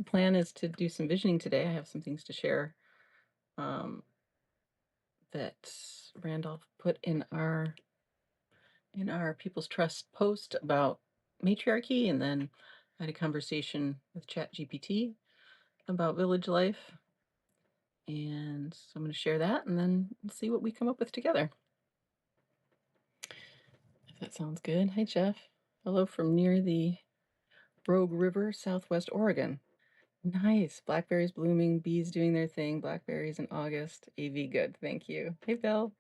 plan is to do some visioning today. I have some things to share um, that Randolph put in our People's Trust post about matriarchy, and then I had a conversation with ChatGPT about village life, and so I'm going to share that, and then see what we come up with together. If that sounds good. Hi, Jeff. Hello from near the Rogue River, Southwest Oregon. Nice. Blackberries blooming, bees doing their thing, blackberries in August. AV good. Thank you. Hey, Bill.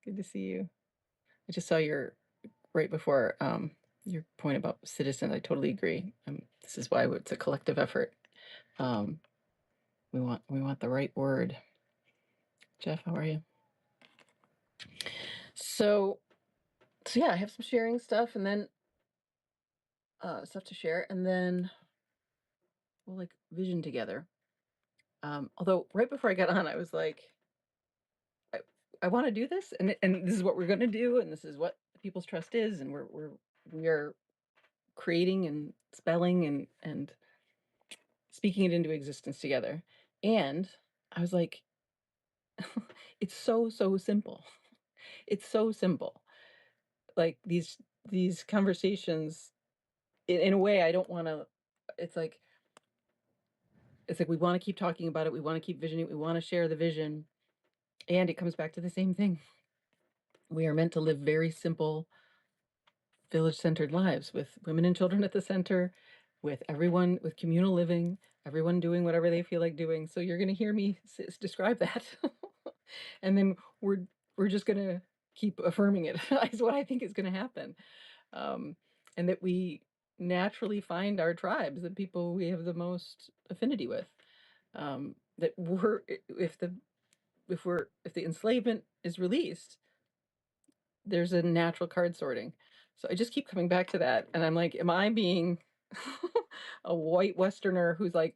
Good to see you. I just saw your right before your point about citizens. I totally agree. This is why it's a collective effort. Um, we want the right word. Jeff, how are you? So yeah, I have some sharing stuff, and then stuff to share, and then we'll like vision together. Although right before I got on, I was like, I want to do this, and this is what we're going to do, and this is what People's Trust is, and we are creating and spelling and speaking it into existence together. And I was like, it's so simple. It's so simple. Like these conversations, in a way, I don't want to. It's like we want to keep talking about it. We want to keep visioning. We want to share the vision, and it comes back to the same thing. We are meant to live very simple, village-centered lives with women and children at the center, with everyone, with communal living, everyone doing whatever they feel like doing. So you're going to hear me describe that, and then we're just going to keep affirming it. Is what I think is going to happen, and that we naturally find our tribes, the people we have the most affinity with. That we're if the enslavement is released, there's a natural card sorting. So I just keep coming back to that, and I'm like, am I being a white Westerner who's like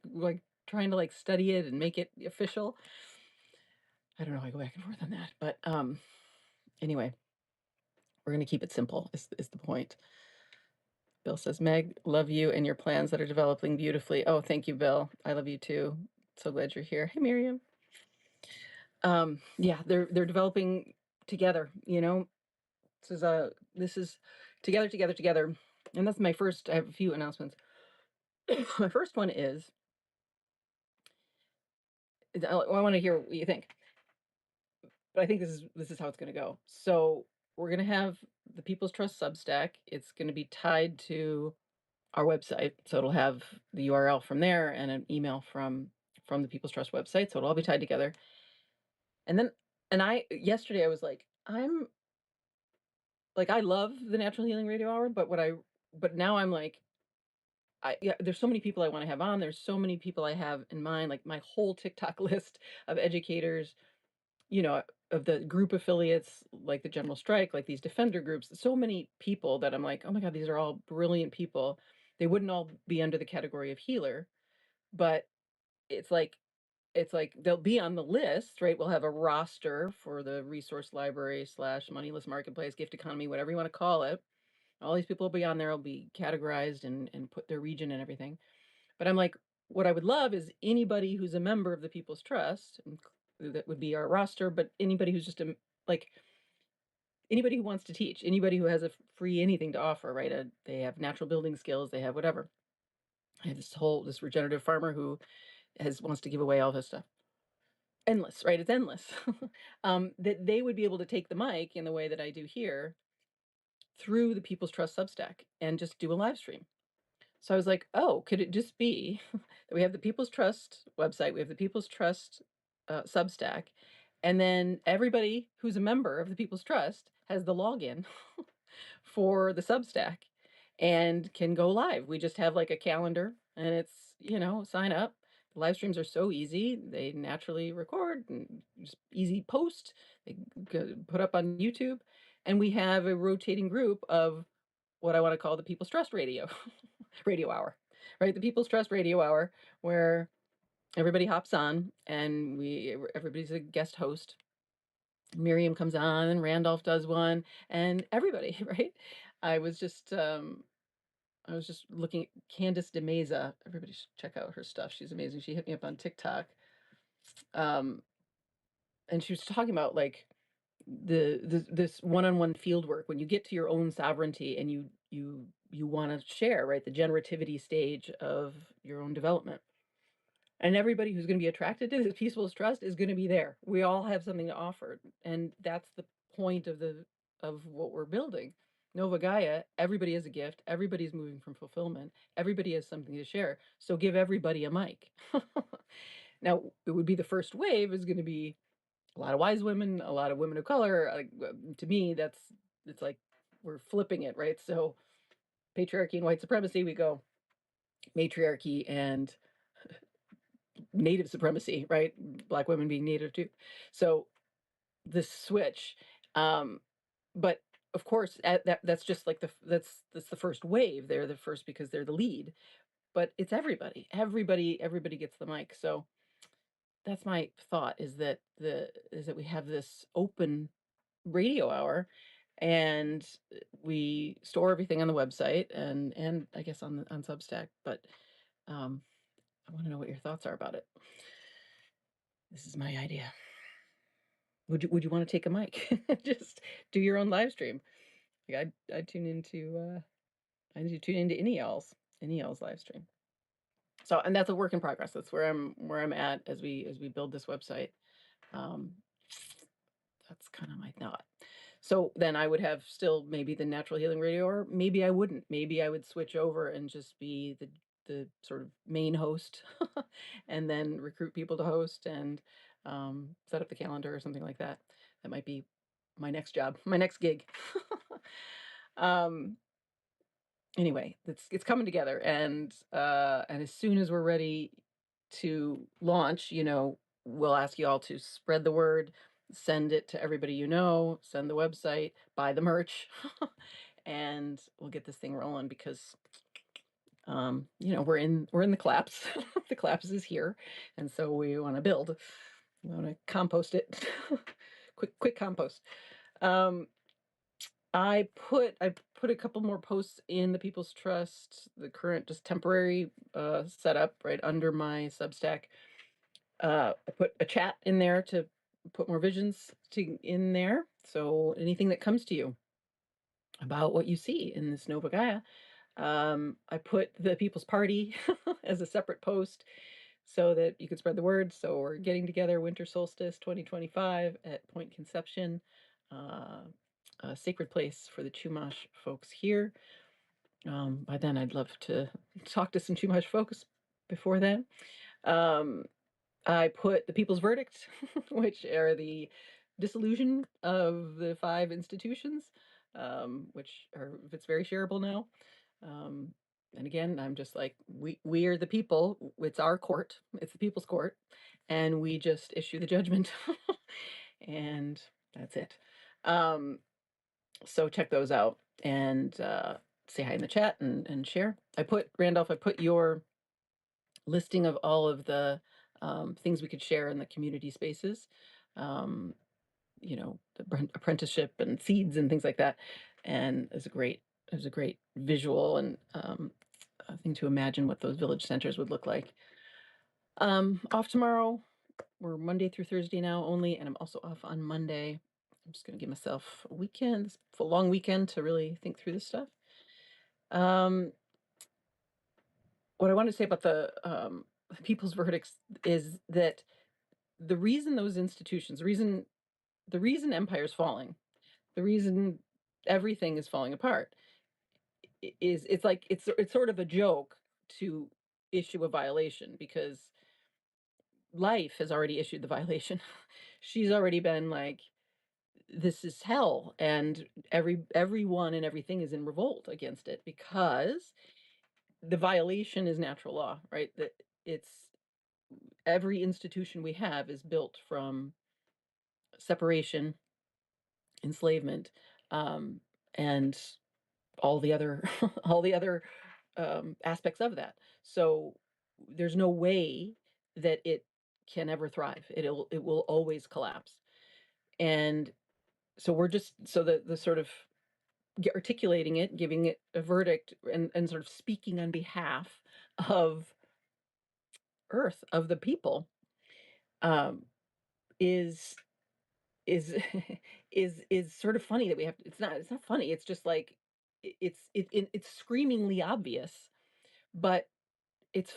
trying to like study it and make it official? I don't know. I go back and forth on that, but anyway, we're gonna keep it simple. Is the point? Bill says, Meg, love you and your plans that are developing beautifully. Oh, thank you, Bill. I love you too. So glad you're here. Hey, Miriam. Yeah, they're developing together. This is together, and that's my first. I have a few announcements. My first one is, I want to hear what you think, but I think this is how it's going to go. So we're going to have the People's Trust Substack. It's going to be tied to our website, so it'll have the URL from there and an email from the People's Trust website. So it'll all be tied together. And then, yesterday I was like, I love the Natural Healing Radio Hour, but now I'm like, there's so many people I want to have on. There's so many people I have in mind, like my whole TikTok list of educators, of the group affiliates, like the General Strike, like these defender groups, so many people that I'm like, oh my God, these are all brilliant people. They wouldn't all be under the category of healer, but it's like they'll be on the list, right? We'll have a roster for the resource library / moneyless marketplace, gift economy, whatever you want to call it. All these people will be on there, will be categorized and put their region and everything. But I'm like, what I would love is anybody who's a member of the People's Trust, that would be our roster, but anybody who's just anybody who wants to teach, anybody who has a free anything to offer, right? They have natural building skills, they have whatever. I have this regenerative farmer who wants to give away all this stuff. Endless, right? It's endless. That they would be able to take the mic in the way that I do here through the People's Trust Substack and just do a live stream. So I was like, oh, could it just be that we have the People's Trust website, we have the People's Trust Substack, and then everybody who's a member of the People's Trust has the login for the Substack and can go live. We just have like a calendar, and it's, sign up. The live streams are so easy. They naturally record and just easy post. They put up on YouTube. And we have a rotating group of what I want to call the People's Trust Radio hour, right? The People's Trust Radio Hour, where everybody hops on and everybody's a guest host. Miriam comes on and Randolph does one and everybody, right? I was just I was just looking at Candice DeMeza. Everybody should check out her stuff. She's amazing. She hit me up on TikTok. And she was talking about like this one-on-one field work when you get to your own sovereignty and you want to share, right, the generativity stage of your own development. And everybody who's going to be attracted to this peaceful trust is going to be there. We all have something to offer, and that's the point of what we're building. Nova Gaia, everybody has a gift, everybody's moving from fulfillment, everybody has something to share. So give everybody a mic. Now, it would be the first wave is going to be a lot of wise women, a lot of women of color. Like, to me, it's like we're flipping it, right? So patriarchy and white supremacy, we go matriarchy and native supremacy, right? Black women being native too. So this switch, but of course, that's just like that's the first wave. They're the first because they're the lead, but it's everybody. Everybody gets the mic. So that's my thought is that we have this open radio hour, and we store everything on the website and I guess on Substack. But I want to know what your thoughts are about it. This is my idea. Would you want to take a mic? Just do your own live stream. Like I'd tune into any y'all's live stream. So, and that's a work in progress. That's where I'm at as we build this website. That's kind of my thought. So then I would have still maybe the natural healing radio, or maybe I wouldn't. Maybe I would switch over and just be the sort of main host, and then recruit people to host and set up the calendar or something like that. That might be my next job, my next gig. um, anyway, it's coming together, and as soon as we're ready to launch, we'll ask you all to spread the word, send it to everybody send the website, buy the merch, and we'll get this thing rolling because we're in the collapse. The collapse is here, and so we want to build. We want to compost it. quick compost. I put a couple more posts in the People's Trust, the current just temporary setup right under my Substack. I put a chat in there to put more visions in there. So anything that comes to you about what you see in this Nova Gaia. I put the People's Party as a separate post so that you could spread the word. So we're getting together winter solstice 2025 at Point Conception, a sacred place for the Chumash folks here. By then, I'd love to talk to some Chumash folks before then. I put the People's Verdict, which are the dissolution of the 5 institutions, which it's very shareable now. And again, I'm just like, we are the people. It's our court. It's the people's court, and we just issue the judgment, and that's it. So check those out and say hi in the chat and share. Randolph, I put your listing of all of the things we could share in the community spaces. The apprenticeship and seeds and things like that. And it was a great visual and thing to imagine what those village centers would look like. Off tomorrow. We're Monday through Thursday now only, and I'm also off on Monday. I'm just going to give myself a weekend, a long weekend to really think through this stuff. What I want to say about the People's Verdicts is that the reason those institutions, the reason empire's falling, the reason everything is falling apart is it's sort of a joke to issue a violation because life has already issued the violation. She's already been like, this is hell, and everyone and everything is in revolt against it because the violation is natural law, right? That it's every institution we have is built from separation, enslavement, and all the other all the other aspects of that. So there's no way that it can ever thrive. It will always collapse. And so we're just so the sort of articulating it, giving it a verdict, and sort of speaking on behalf of Earth, of the people, um, is is is sort of funny that we have to, it's not funny, it's just like it's screamingly obvious, but it's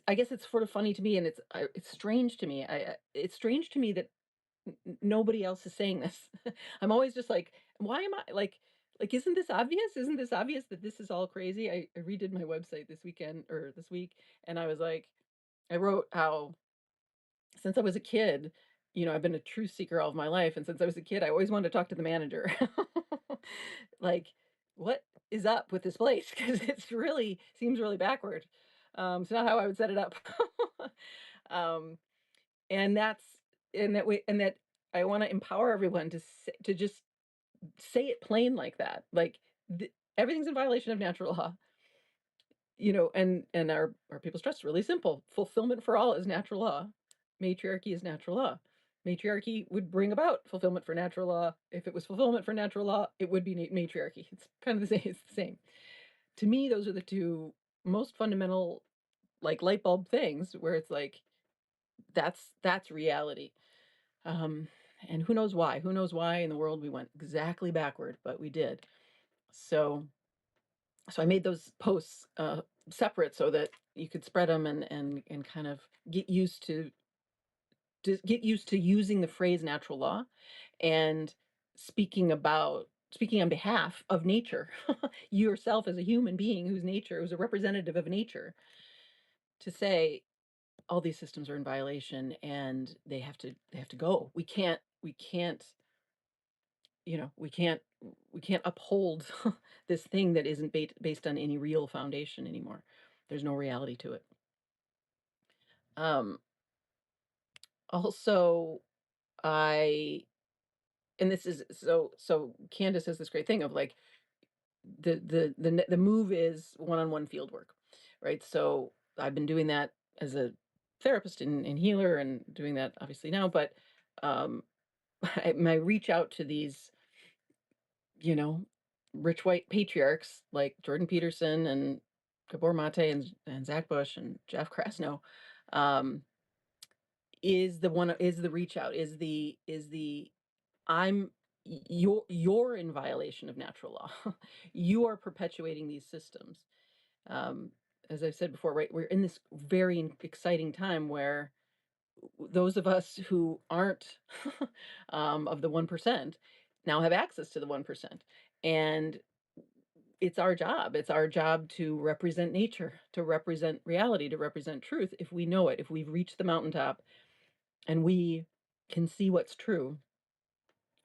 I guess it's sort of funny to me, and it's strange to me. It's strange to me that nobody else is saying this. I'm always just like, why am I like isn't this obvious? Isn't this obvious that this is all crazy? I redid my website this weekend or this week, and I was like, I wrote how since I was a kid, I've been a truth seeker all of my life, and since I was a kid, I always wanted to talk to the manager. Like, what is up with this place? Because it's really seems really backward. It's not how I would set it up. um, and that's and that I want to empower everyone to just say it plain like that. Like everything's in violation of natural law. And our people's trust is really simple. Fulfillment for all is natural law. Matriarchy is natural law. Matriarchy would bring about fulfillment for natural law. If it was fulfillment for natural law, it would be matriarchy. It's kind of the same. It's the same. To me, those are the two most fundamental, like light bulb things where it's like that's reality. Um, and who knows why? Who knows why in the world we went exactly backward, but we did. So I made those posts separate so that you could spread them and kind of get used to using the phrase natural law and speaking on behalf of nature. Yourself as a human being who's a representative of nature, to say all these systems are in violation and they have to go. We can't we can't uphold this thing that isn't based on any real foundation anymore. There's no reality to it. Um, Also, I and this is Candace has this great thing of like the move is one-on-one field work, right? So I've been doing that as a therapist and healer, and doing that obviously now, but um, my reach out to these you know, rich white patriarchs like Jordan Peterson and Gabor Mate and Zach Bush and Jeff Krasno, um, is the reach out, is the I'm you're in violation of natural law. You are perpetuating these systems. Um, as I've said before, right, we're in this very exciting time where those of us who aren't of the 1% now have access to the 1%. And it's our job. It's our job to represent nature, to represent reality, to represent truth if we know it, if we've reached the mountaintop and we can see what's true.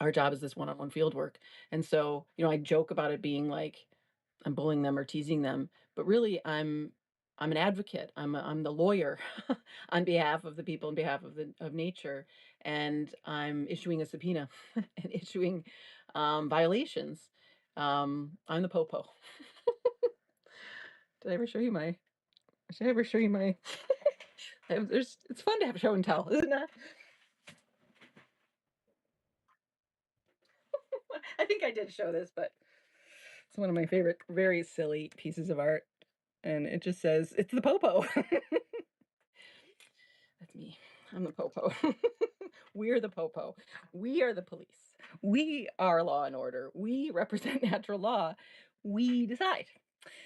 Our job is this one-on-one field work. And so, I joke about it being like I'm bullying them or teasing them, but really I'm an advocate. I'm the lawyer on behalf of the people, on behalf of nature, and I'm issuing a subpoena and issuing violations. I'm the popo. Did I ever show you my? Should I ever show you my? It's fun to have show and tell, isn't it? I think I did show this, but it's one of my favorite, very silly pieces of art, and it just says it's the popo. That's me. I'm the popo. We're the popo. We are the police. We are law and order. We represent natural law. We decide.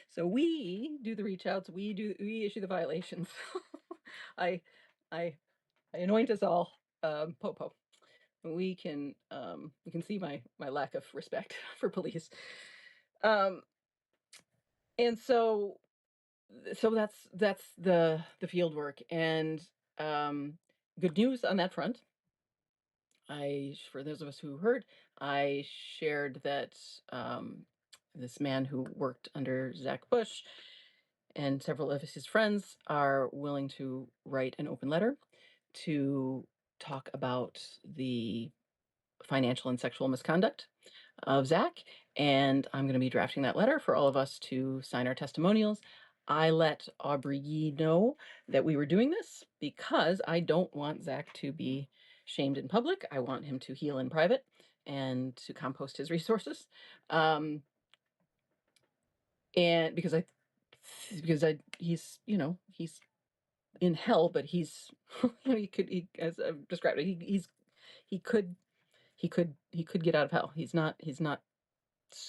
So we do the reach outs. We issue the violations. I I I anoint us all popo. We can see my lack of respect for police. Um and so that's the field work, and um good news on that front. For those of us who heard, I shared that this man who worked under Zach Bush and several of his friends are willing to write an open letter to talk about the financial and sexual misconduct of Zach. And I'm going to be drafting that letter for all of us to sign our testimonials. I let Aubrey Yee know that we were doing this because I don't want Zach to be shamed in public. I want him to heal in private and to compost his resources. Um, and he's, he's in hell, but he's as I've described it, he could he could get out of hell. He's not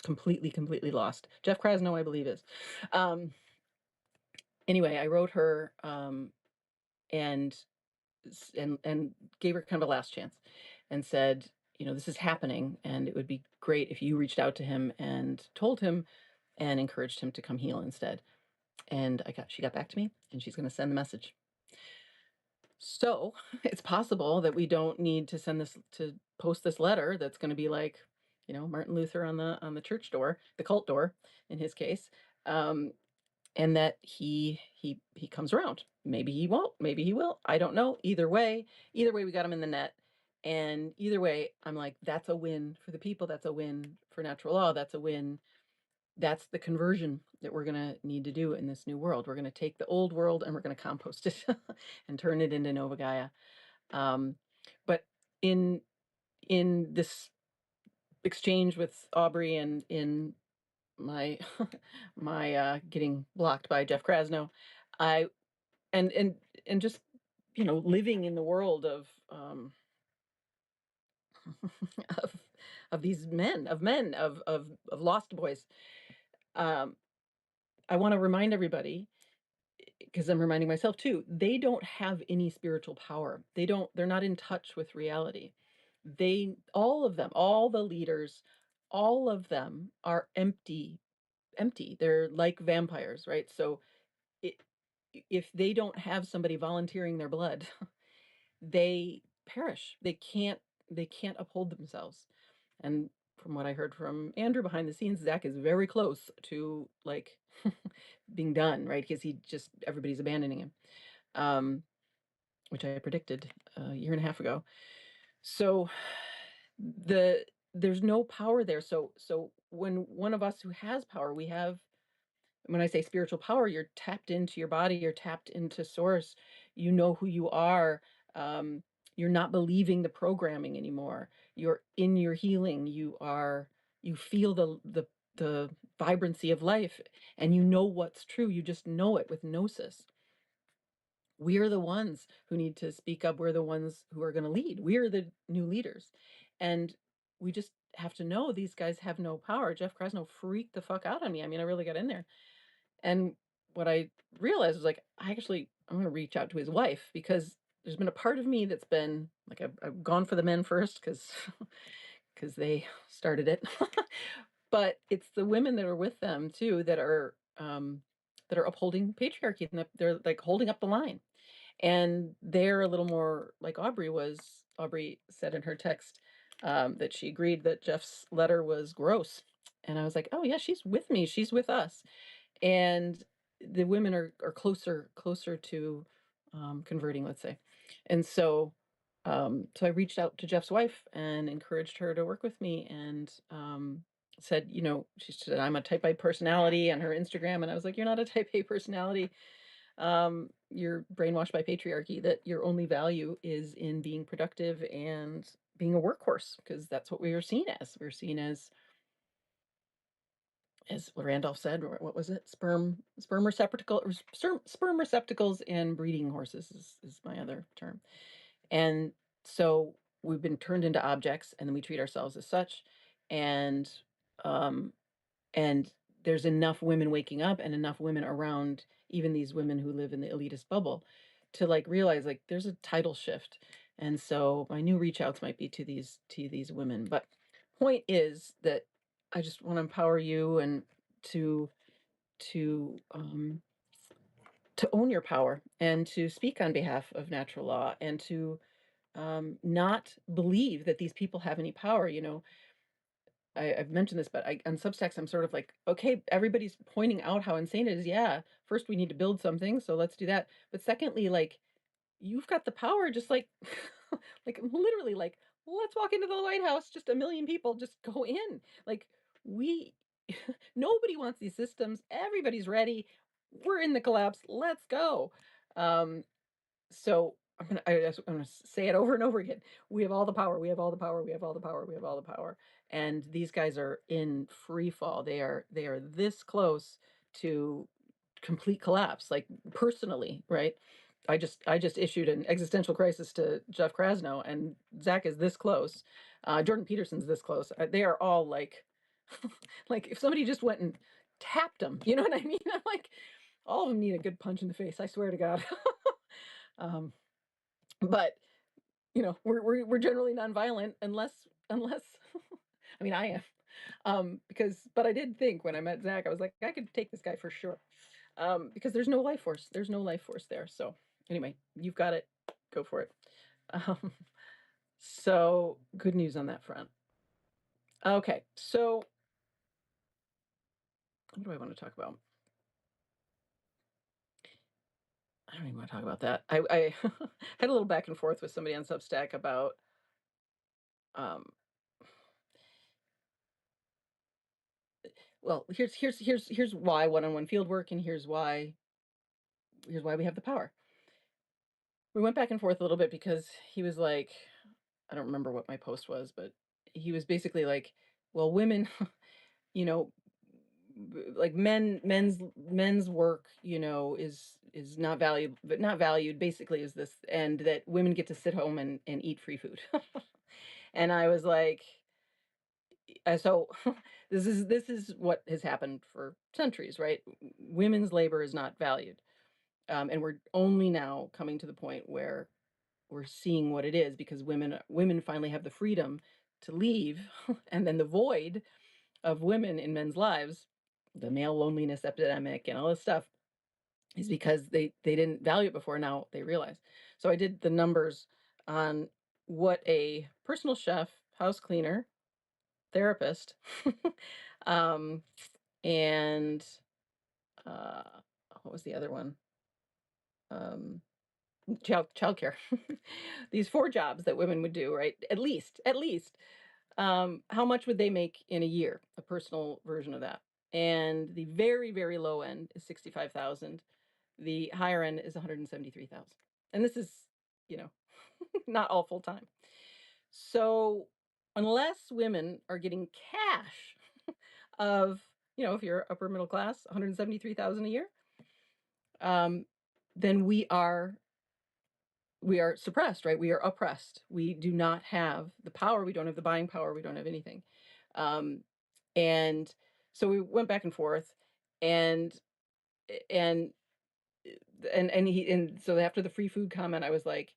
completely lost. Jeff Krasno, I believe, is. Um, anyway, I wrote her, and and gave her kind of a last chance, and said, this is happening, and it would be great if you reached out to him and told him and encouraged him to come heal instead. And she got back to me, and she's going to send the message. So it's possible that we don't need to post this letter that's going to be like, Martin Luther on the church door, the cult door, in his case, and that he comes around. Maybe he won't. Maybe he will. I don't know. Either way, we got him in the net, and either way, I'm like, that's a win for the people. That's a win for natural law. That's a win. That's the conversion that we're going to need to do in this new world. We're going to take the old world and we're going to compost it and turn it into Nova Gaia. But in this exchange with Aubrey, and in my my getting blocked by Jeff Krasno, I and just living in the world of of these men of lost boys. I want to remind everybody, because I'm reminding myself too, they don't have any spiritual power. They're not in touch with reality. All of them, all the leaders, all of them are empty. They're like vampires, right? So it, if they don't have somebody volunteering their blood, they perish. They can't uphold themselves. And from what I heard from Andrew behind the scenes, Zach is very close to like being done, right? Because everybody's abandoning him, which I predicted a year and a half ago. So there's no power there. So when one of us who has power, when I say spiritual power, you're tapped into your body, you're tapped into source, you know who you are. You're not believing the programming anymore. You're in your healing. You feel the vibrancy of life, and you know what's true. You just know it with gnosis. We're the ones who need to speak up. We're the ones who are going to lead. We're the new leaders. And we just have to know these guys have no power. Jeff Krasno freaked the fuck out on me. I mean, I really got in there. And what I realized was like, I'm going to reach out to his wife, because there's been a part of me that's been like, I've gone for the men first because they started it. But it's the women that are with them too that are upholding patriarchy, and that they're like holding up the line. And they're a little more like Aubrey was. Aubrey said in her text that she agreed that Jeff's letter was gross. And I was like, oh yeah, she's with me. She's with us. And the women are closer to converting, let's say. And so so I reached out to Jeff's wife and encouraged her to work with me, and said, she said, I'm a type A personality on her Instagram. And I was like, you're not a type A personality. You're brainwashed by patriarchy that your only value is in being productive and being a workhorse, because that's what we are seen as. We're seen as what Randolph said, or what was it? Sperm receptacles and breeding horses is my other term. And so we've been turned into objects, and then we treat ourselves as such. And um, and there's enough women waking up, and enough women around, even these women who live in the elitist bubble, to like realize like there's a tidal shift. And so my new reach outs might be to these women. But point is that I just want to empower you, and to to um to own your power, and to speak on behalf of natural law, and to not believe that these people have any power. I've mentioned this, but on Substacks, I'm sort of like, okay, everybody's pointing out how insane it is. Yeah, first we need to build something, so let's do that. But secondly, like, you've got the power, just like, like literally, like, let's walk into the White House, just a million people, just go in. Like, we, nobody wants these systems. Everybody's ready. We're in the collapse. Let's go. Um, so I'm gonna say it over and over again. We have all the power. We have all the power. We have all the power. We have all the power. And these guys are in free fall. They are this close to complete collapse, like personally, right? I just issued an existential crisis to Jeff Krasno, and Zach is this close. Jordan Peterson's this close. They are all like, like if somebody just went and tapped them, you know what I mean? I'm like, all of them need a good punch in the face. I swear to God. um, but you know, we're generally nonviolent unless I mean I am. But I did think when I met Zach, I was like, I could take this guy for sure. Because there's no life force. There's no life force there. So anyway, you've got it. Go for it. Um, so good news on that front. Okay, so what do I want to talk about? I don't even want to talk about that. I had a little back and forth with somebody on Substack about um, well, here's why one-on-one field work, and here's why we have the power. We went back and forth a little bit because he was like, I don't remember what my post was, but he was basically like, well, women, you know, like men's work, you know, is not valued, but not valued. Basically, is this, and that women get to sit home and eat free food. And I was like, so this is what has happened for centuries, right? Women's labor is not valued, and we're only now coming to the point where we're seeing what it is because women finally have the freedom to leave, and then the void of women in men's lives, the male loneliness epidemic and all this stuff, is because they didn't value it before. Now they realize. So I did the numbers on what a personal chef, house cleaner, therapist, um, and uh, what was the other one? Um, childcare. These 4 jobs that women would do, right? At least. How much would they make in a year? A personal version of that. And the very, very low end is 65,000. The higher end is 173,000. And this is, you know, not all full time. So unless women are getting cash of, you know, if you're upper middle class, 173,000 a year, um, then we are suppressed, right? We are oppressed. We do not have the power. We don't have the buying power. We don't have anything. Um, and so we went back and forth, and and so after the free food comment, I was like,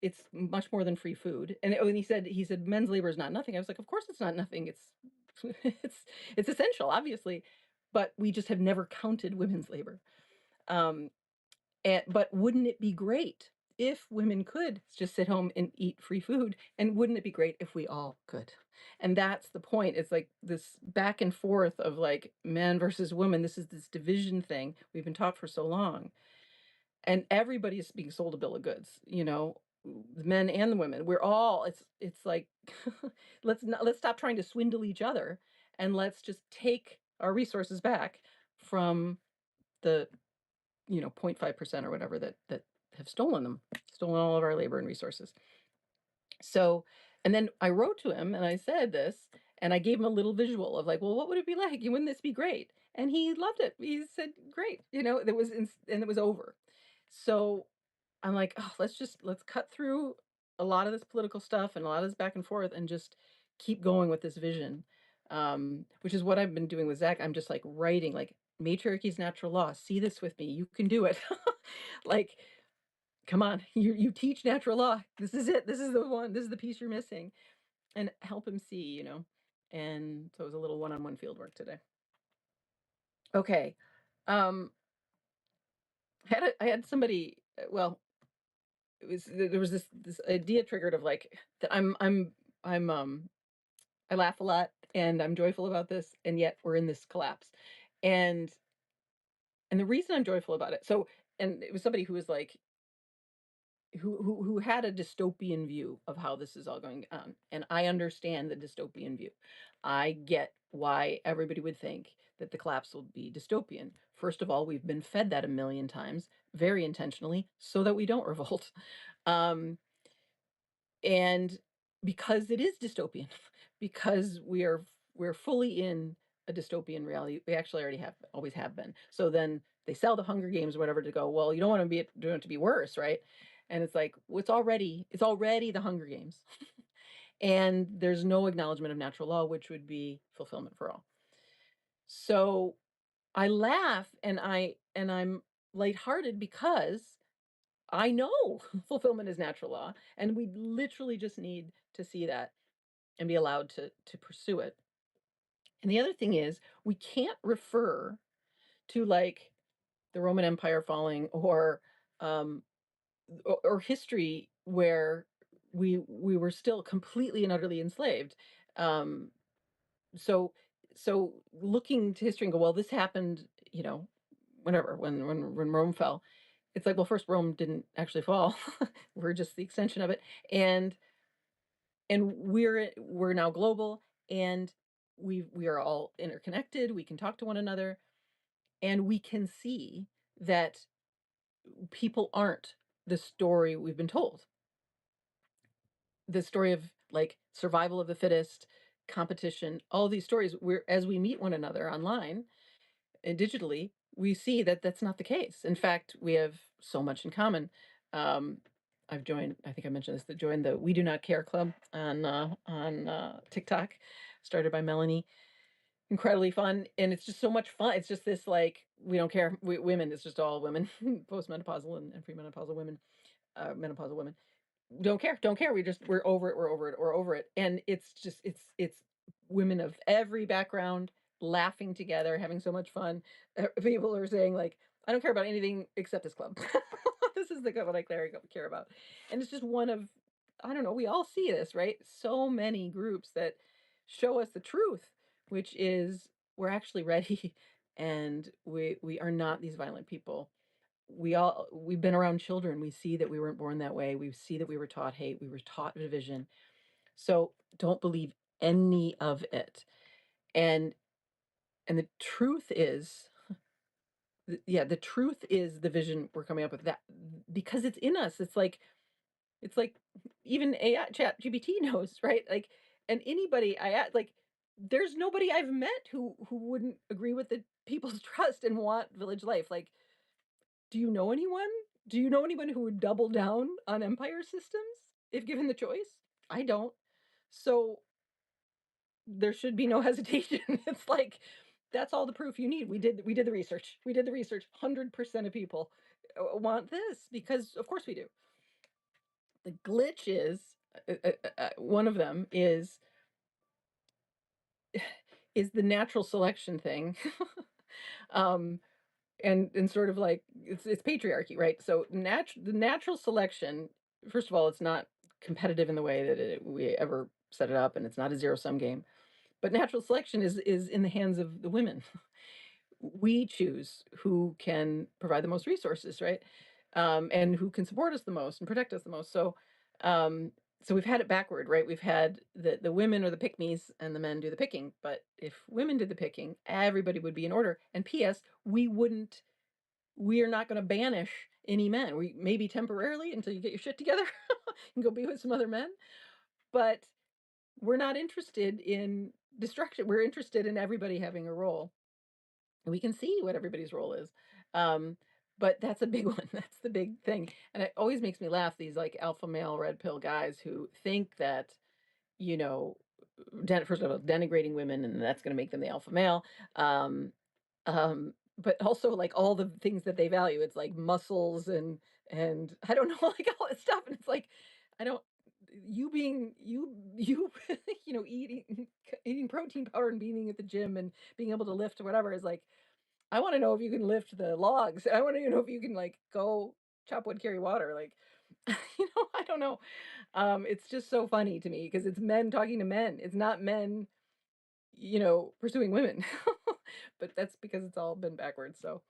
it's much more than free food. And he said men's labor is not nothing. I was like, of course it's not nothing. It's it's essential, obviously, but we just have never counted women's labor. Um, but wouldn't it be great if women could just sit home and eat free food? And wouldn't it be great if we all could? And that's the point. It's like this back and forth of like men versus women. This is this division thing we've been taught for so long. And everybody is being sold a bill of goods, you know, the men and the women. We're all, it's like let's stop trying to swindle each other, and let's just take our resources back from the 0.5% or whatever that have stolen all of our labor and resources. So, and then I wrote to him and I said this, and I gave him a little visual of like, well, what would it be like? Wouldn't this be great? And he loved it. He said, great. And it was over. So I'm like, oh, let's cut through a lot of this political stuff and a lot of this back and forth and just keep going with this vision. Which is what I've been doing with Zach. I'm just like writing like matriarchy's natural law. See this with me. You can do it. Like, come on, you teach natural law. This is it. This is the one. This is the piece you're missing. And help him see, And so it was a little one-on-one field work today. Okay. Um, I had somebody, well, there was this idea triggered of like that I laugh a lot and I'm joyful about this, and yet we're in this collapse. And the reason I'm joyful about it, so and it was somebody who was like who had a dystopian view of how this is all going on. And I understand the dystopian view. I get why everybody would think that the collapse will be dystopian. First of all, we've been fed that a million times, very intentionally, so that we don't revolt. Um, and because it is dystopian, because we're fully in a dystopian reality. We actually already have, always have been. So then they sell the Hunger Games or whatever to go, well, you don't want to be doing it to be worse, right? And it's like, well, it's already the Hunger Games. And there's no acknowledgement of natural law, which would be fulfillment for all. So I laugh and I'm lighthearted because I know fulfillment is natural law, and we literally just need to see that and be allowed to pursue it. And the other thing is, we can't refer to like the Roman Empire falling um, or history where we were still completely and utterly enslaved. Um, so so looking to history and go, well, this happened, you know, whenever when Rome fell. It's like, well, first Rome didn't actually fall. We're just the extension of it, and we're now global, and we are all interconnected. We can talk to one another, and we can see that people aren't the story we've been told. The story of like survival of the fittest, competition, all these stories. We're as we meet one another online and digitally, we see that that's not the case. In fact, we have so much in common. Um, I've joined. I think I mentioned this. That joined the We Do Not Care Club on TikTok, started by Melanie. Incredibly fun, and it's just so much fun. It's just this like we don't care. Women. It's just all women, postmenopausal and premenopausal women, menopausal women don't care. We're over it. We're over it. And it's just it's women of every background laughing together, having so much fun. People are saying like, I don't care about anything except this club. This is the club I care about. And it's just one of, I don't know, we all see this, right? So many groups that show us the truth, which is we're actually ready and we are not these violent people. We've been around children. We see that we weren't born that way. We see that we were taught hate. We were taught division. So don't believe any of it. And the truth is, yeah, the truth is the vision we're coming up with, that because it's in us. It's like even AI chat GPT knows, right? Like, and anybody like, there's nobody I've met who wouldn't agree with the people's trust and want village life. Like, do you know anyone? Do you know anyone who would double down on empire systems if given the choice? I don't. So there should be no hesitation. It's like that's all the proof you need. We did the research. We did the research. 100% of people want this because of course we do. The glitch is one of them is the natural selection thing. um and sort of like it's patriarchy, right? So the natural selection, first of all, it's not competitive in the way that we ever set it up, and it's not a zero sum game. But natural selection is in the hands of the women. We choose who can provide the most resources, right? And who can support us the most and protect us the most. Um, so we've had it backward, right? We've had the women are the pick me's and the men do the picking. But if women did the picking, everybody would be in order. And P.S. We are not going to banish any men. We maybe temporarily until you get your shit together and go be with some other men. But we're not interested in destruction. We're interested in everybody having a role. And we can see what everybody's role is. Um, but that's a big one. That's the big thing. And it always makes me laugh, these like alpha male red pill guys who think that, you know, first of all, denigrating women and that's going to make them the alpha male. Um, but also like all the things that they value. It's like muscles and I don't know, like all that stuff. And it's like, I don't, you being you you know, eating protein powder and being at the gym and being able to lift or whatever is like, I want to know if you can lift the logs. I want to know if you can like go chop wood, carry water. Like, I don't know. It's just so funny to me because it's men talking to men. It's not men, pursuing women. But that's because it's all been backwards. So,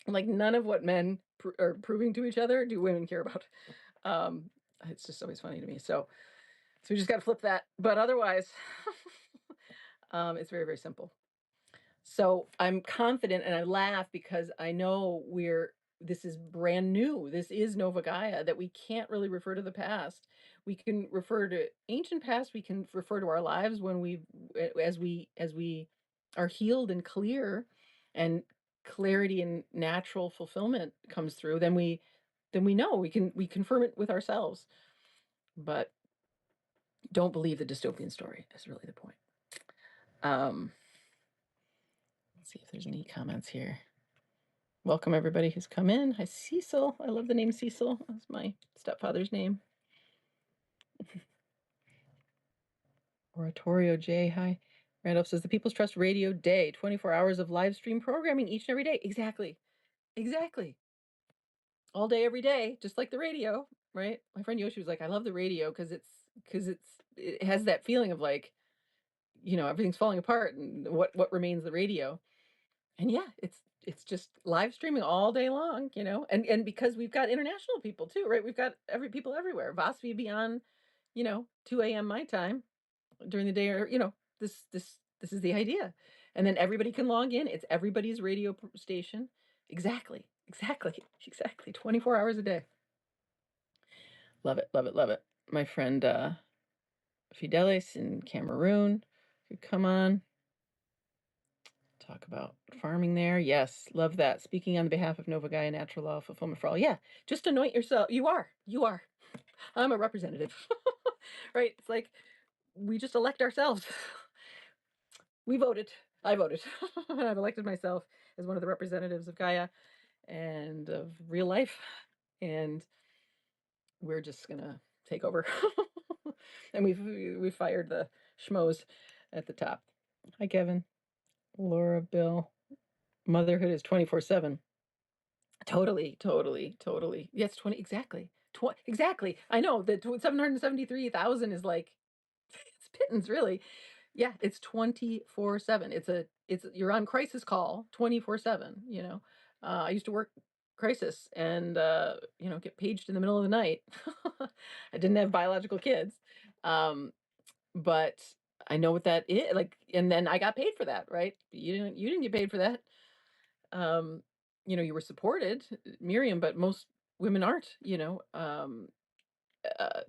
like, none of what men are proving to each other do women care about. Um, it's just always funny to me. So we just got to flip that. But otherwise, it's very, very simple. So I'm confident and I laugh because I know this is brand new. This is Nova Gaia, that we can't really refer to the past. We can refer to ancient past. We can refer to our lives when as we are healed and clear, and clarity and natural fulfillment comes through, then we know we confirm it with ourselves. But don't believe the dystopian story is really the point. Let's see if there's any comments here. Welcome everybody who's come in. Hi Cecil. I love the name Cecil. That's my stepfather's name. Oratorio J. Hi. Randolph says the People's Trust Radio Day, 24 hours of live stream programming each and every day. Exactly. Exactly. All day, every day, just like the radio, right? My friend Yoshi was like, I love the radio because it has that feeling of like, everything's falling apart and what remains the radio. And yeah, it's just live streaming all day long, and because we've got international people too, right? We've got people everywhere. Vasvi be on, 2 a.m. my time during the day, or this is the idea. And then everybody can log in. It's everybody's radio station. Exactly. 24 hours a day. Love it, love it, love it. My friend Fidelis in Cameroon could come on. Talk about farming there. Yes, love that. Speaking on behalf of Nova Gaia Natural Law Fulfillment for All. Yeah, just anoint yourself. You are. I'm a representative. Right? It's like we just elect ourselves. We voted. I voted. And I've elected myself as one of the representatives of Gaia and of real life. And we're just gonna take over. And we've fired the schmoes at the top. Hi, Kevin. Laura, Bill. Motherhood is 24/7. Totally. Yes, 20 exactly. Exactly. I know that 773,000 is like it's pittance, really. Yeah, it's 24/7. It's you're on crisis call 24/7. I used to work crisis and get paged in the middle of the night. I didn't have biological kids. But I know what that is like, and then I got paid for that, right? You didn't get paid for that. um you were supported, Miriam, but most women aren't.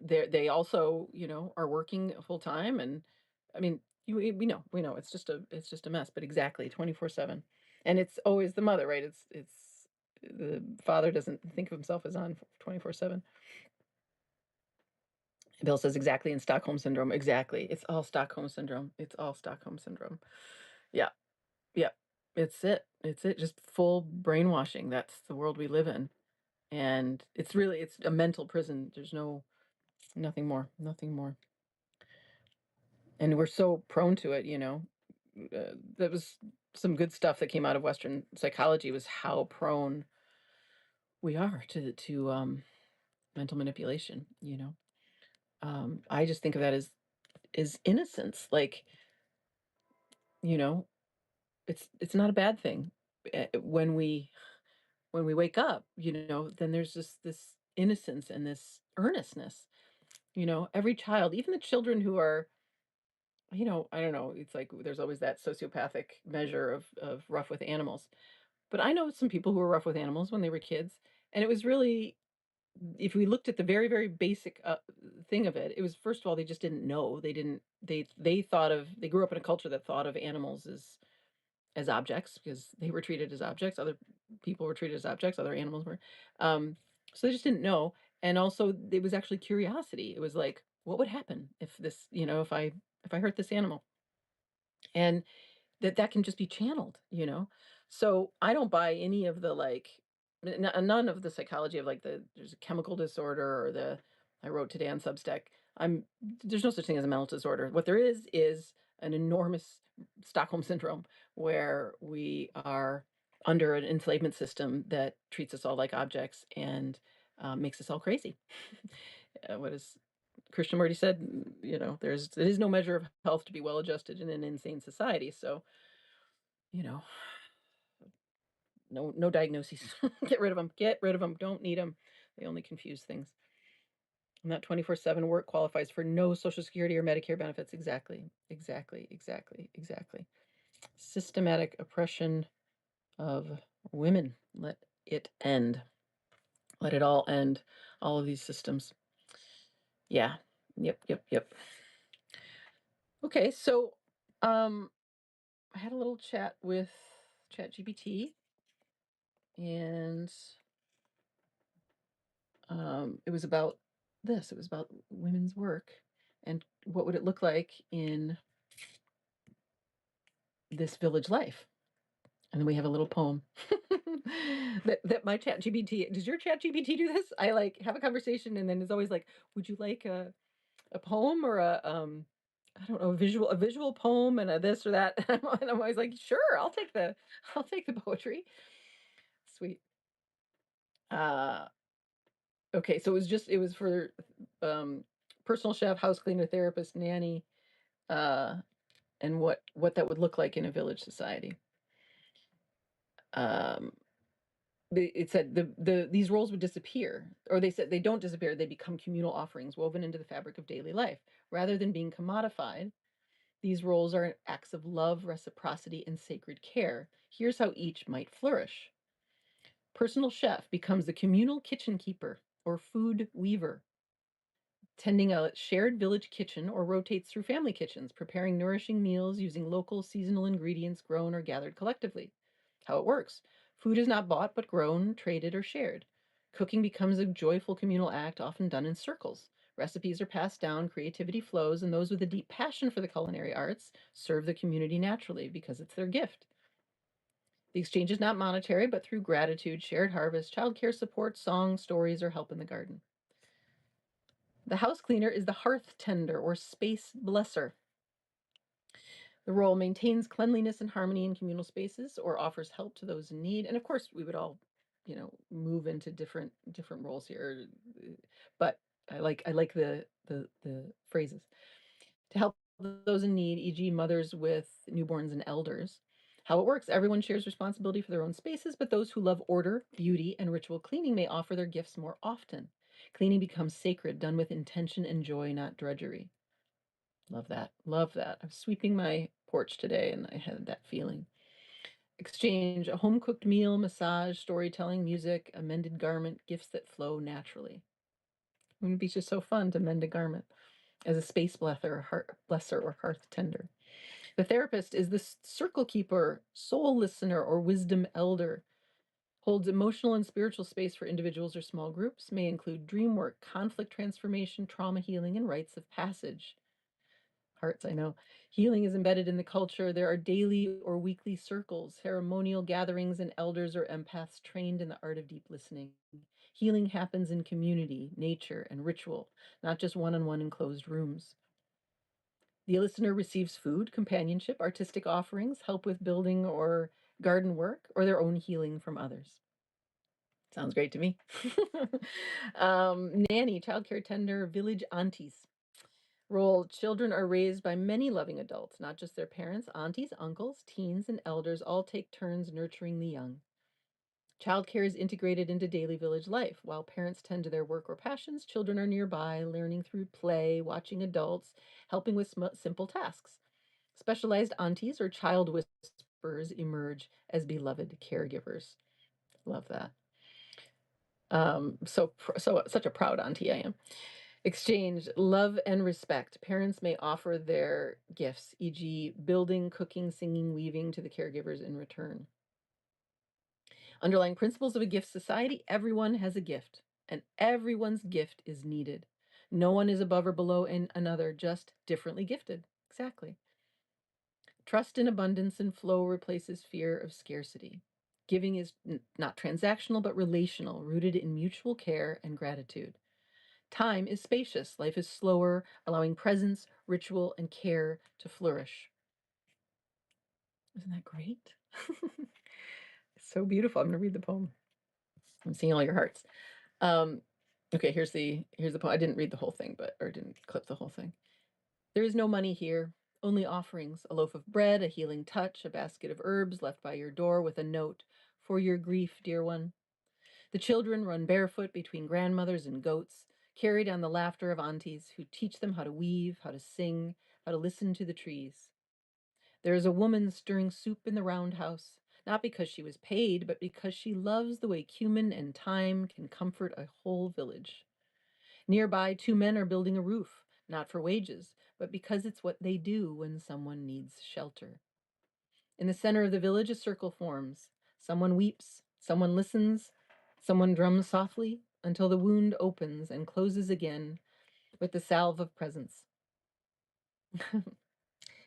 They also are working full time, and I mean, we know it's just a mess. But exactly 24/7, and it's always the mother, right? It's the father doesn't think of himself as on 24/7. Bill says exactly, in Stockholm syndrome. Exactly, it's all Stockholm syndrome. Yeah. Yeah, it's it, just full brainwashing. That's the world we live in, and it's a mental prison. There's nothing more, and we're so prone to it. That was some good stuff that came out of Western psychology, was how prone we are to mental manipulation. I just think of that as innocence. Like, you know it's not a bad thing. When we wake up, then there's just this innocence and this earnestness. Every child, even the children who are, I don't know, it's like there's always that sociopathic measure of rough with animals. But I know some people who were rough with animals when they were kids. And it was really, if we looked at the very, very basic thing of it, it was, first of all, they just didn't know. They grew up in a culture that thought of animals as objects, because they were treated as objects. Other people were treated as objects. Other animals were. Um, so they just didn't know. And also, it was actually curiosity. It was like, what would happen if if I hurt this animal? And that can just be channeled. So I don't buy any of the, like, none of the psychology of, like, there's a chemical disorder, or I wrote today on Substack. I'm There's no such thing as a mental disorder. What there is an enormous Stockholm syndrome, where we are under an enslavement system that treats us all like objects, and makes us all crazy. What is Krishnamurti said? There is no measure of health to be well adjusted in an insane society. So, you know, no diagnoses. Get rid of them. Get rid of them. Don't need them. They only confuse things. And that 24/7 work qualifies for no Social Security or Medicare benefits. Exactly. Systematic oppression of women. Let it end. Let it all end. All of these systems. Yeah. Yep. Okay. So, um, I had a little chat with ChatGPT, and it was about this. It was about women's work and what would it look like in this village life. And then we have a little poem that my chat GPT. Does your chat GPT do this? I like have a conversation and then it's always like, would you like a poem or I don't know, a visual poem and a this or that? And I'm always like, sure, I'll take the poetry. Sweet. Uh okay, so it was for um personal chef, house cleaner, therapist, nanny, uh and what that would look like in a village society. Um it said these roles would disappear, or they said they don't disappear, they become communal offerings woven into the fabric of daily life. Rather than being commodified, these roles are acts of love, reciprocity, and sacred care. Here's how each might flourish. Personal chef becomes the communal kitchen keeper or food weaver, tending a shared village kitchen or rotates through family kitchens, preparing nourishing meals using local seasonal ingredients grown or gathered collectively. How it works: food is not bought but grown, traded, or shared. Cooking becomes a joyful communal act, often done in circles. Recipes are passed down, creativity flows, and those with a deep passion for the culinary arts serve the community naturally because it's their gift. The exchange is not monetary, but through gratitude, shared harvest, childcare support, songs, stories, or help in the garden. The house cleaner is the hearth tender or space blesser. The role maintains cleanliness and harmony in communal spaces or offers help to those in need. And of course, we would all, move into different roles here. But I like the phrases to help those in need, e.g., mothers with newborns and elders. How it works: everyone shares responsibility for their own spaces, but those who love order, beauty, and ritual cleaning may offer their gifts more often. Cleaning becomes sacred, done with intention and joy, not drudgery. Love that. Love that. I was sweeping my porch today and I had that feeling. Exchange: a home cooked meal, massage, storytelling, music, a mended garment, gifts that flow naturally. Wouldn't it be just so fun to mend a garment as a space blesser or hearth tender? The therapist is the circle keeper, soul listener, or wisdom elder. Holds emotional and spiritual space for individuals or small groups, may include dream work, conflict transformation, trauma healing, and rites of passage. Hearts, I know. Healing is embedded in the culture. There are daily or weekly circles, ceremonial gatherings, and elders or empaths trained in the art of deep listening. Healing happens in community, nature, and ritual, not just one on one in closed rooms. The listener receives food, companionship, artistic offerings, help with building or garden work, or their own healing from others. Sounds great to me. Nanny, childcare tender, village aunties. Role: children are raised by many loving adults, not just their parents. Aunties, uncles, teens, and elders all take turns nurturing the young. Childcare is integrated into daily village life. While parents tend to their work or passions, children are nearby, learning through play, watching adults, helping with simple tasks. Specialized aunties or child whisperers emerge as beloved caregivers. Love that. So such a proud auntie I am. Exchange: love and respect. Parents may offer their gifts, e.g., building, cooking, singing, weaving, to the caregivers in return. Underlying principles of a gift society: everyone has a gift, and everyone's gift is needed. No one is above or below another, just differently gifted. Exactly. Trust in abundance and flow replaces fear of scarcity. Giving is not transactional, but relational, rooted in mutual care and gratitude. Time is spacious, life is slower, allowing presence, ritual, and care to flourish. Isn't that great? It's so beautiful. I'm going to read the poem. I'm seeing all your hearts. Um, okay, here's the poem. I didn't read the whole thing, or didn't clip the whole thing. There is no money here, only offerings: a loaf of bread, a healing touch, a basket of herbs left by your door with a note: for your grief, dear one. The children run barefoot between grandmothers and goats, carried on the laughter of aunties who teach them how to weave, how to sing, how to listen to the trees. There is a woman stirring soup in the roundhouse, not because she was paid, but because she loves the way cumin and thyme can comfort a whole village. Nearby, two men are building a roof, not for wages, but because it's what they do when someone needs shelter. In the center of the village, a circle forms. Someone weeps, someone listens, someone drums softly until the wound opens and closes again with the salve of presence.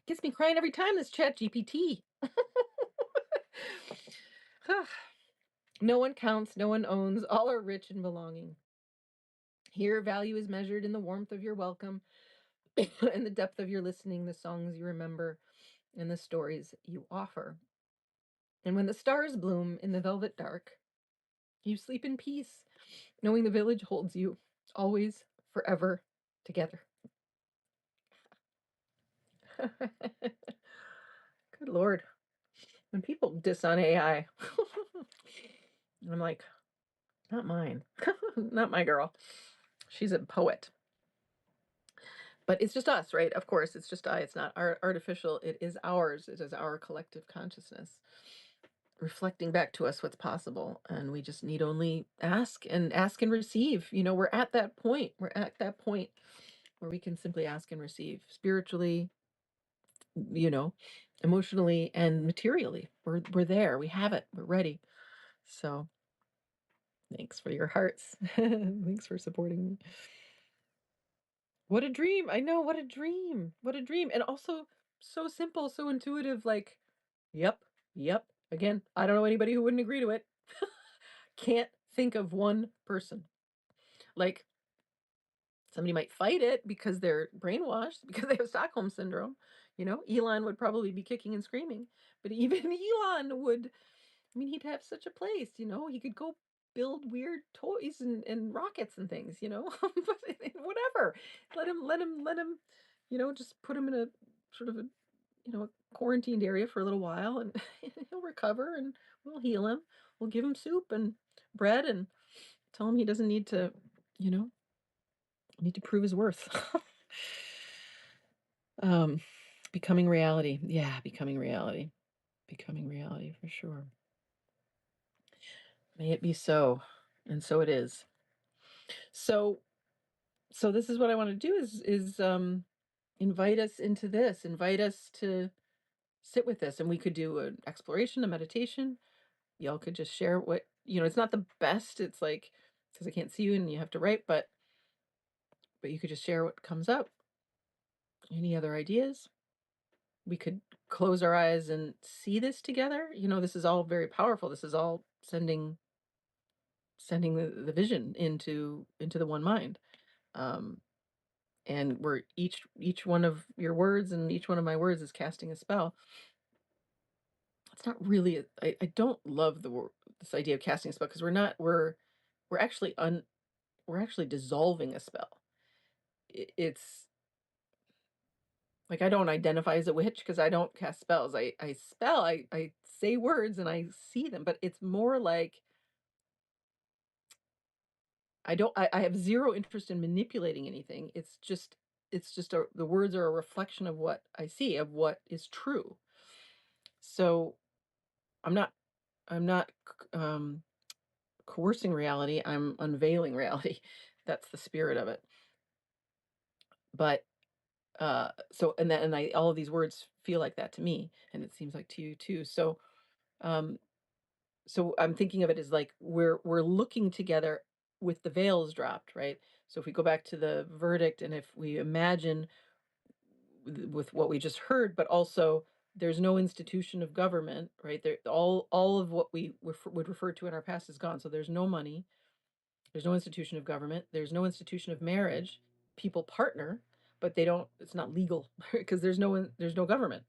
Gets me crying every time, this chat GPT. No one counts, no one owns, all are rich in belonging. Here, value is measured in the warmth of your welcome, in the depth of your listening, the songs you remember, and the stories you offer. And when the stars bloom in the velvet dark, you sleep in peace, knowing the village holds you, always, forever, together. Good Lord. When people diss on AI, I'm like, not mine. Not my girl. She's a poet. But it's just us, right? Of course, it's just I. It's not artificial. It is ours. It is our collective consciousness reflecting back to us what's possible. And we just need only ask and receive. We're at that point. We're at that point where we can simply ask and receive spiritually, you know, emotionally and materially. We're there. We have it. We're ready. So thanks for your hearts. Thanks for supporting me. What a dream. I know, what a dream. What a dream. And also so simple, so intuitive, like, yep, yep. Again, I don't know anybody who wouldn't agree to it. Can't think of one person. Like, somebody might fight it because they're brainwashed, because they have Stockholm syndrome. Elon would probably be kicking and screaming. But even Elon would, he'd have such a place, he could go build weird toys and rockets and things, but whatever. Let him, just put him in a sort of a quarantined area for a little while, and he'll recover, and we'll heal him. We'll give him soup and bread and tell him he doesn't need to, prove his worth. Becoming reality. Yeah, becoming reality. Becoming reality for sure. May it be so. And so it is. So this is what I want to do is invite us into this, invite us to sit with this, and we could do an exploration, a meditation. Y'all could just share what, it's not the best. It's like, because I can't see you and you have to write, but you could just share what comes up. Any other ideas? We could close our eyes and see this together. This is all very powerful. This is all sending the vision into the one mind. And we're each one of your words and each one of my words is casting a spell. It's not really I don't love this idea of casting a spell, because we're actually we're actually dissolving a spell. It's like, I don't identify as a witch because I don't cast spells. I spell, I say words and I see them, but it's more like I have zero interest in manipulating anything. It's just the words are a reflection of what I see, of what is true. So I'm not coercing reality. I'm unveiling reality. That's the spirit of it. But so and I all of these words feel like that to me, and it seems like to you too. So I'm thinking of it as like we're looking together with the veils dropped, right? So if we go back to the verdict, and if we imagine with what we just heard, but also there's no institution of government, right? There, all of what we would refer to in our past is gone. So there's no money, there's no institution of government, there's no institution of marriage. People partner, but they don't. It's not legal because there's no government.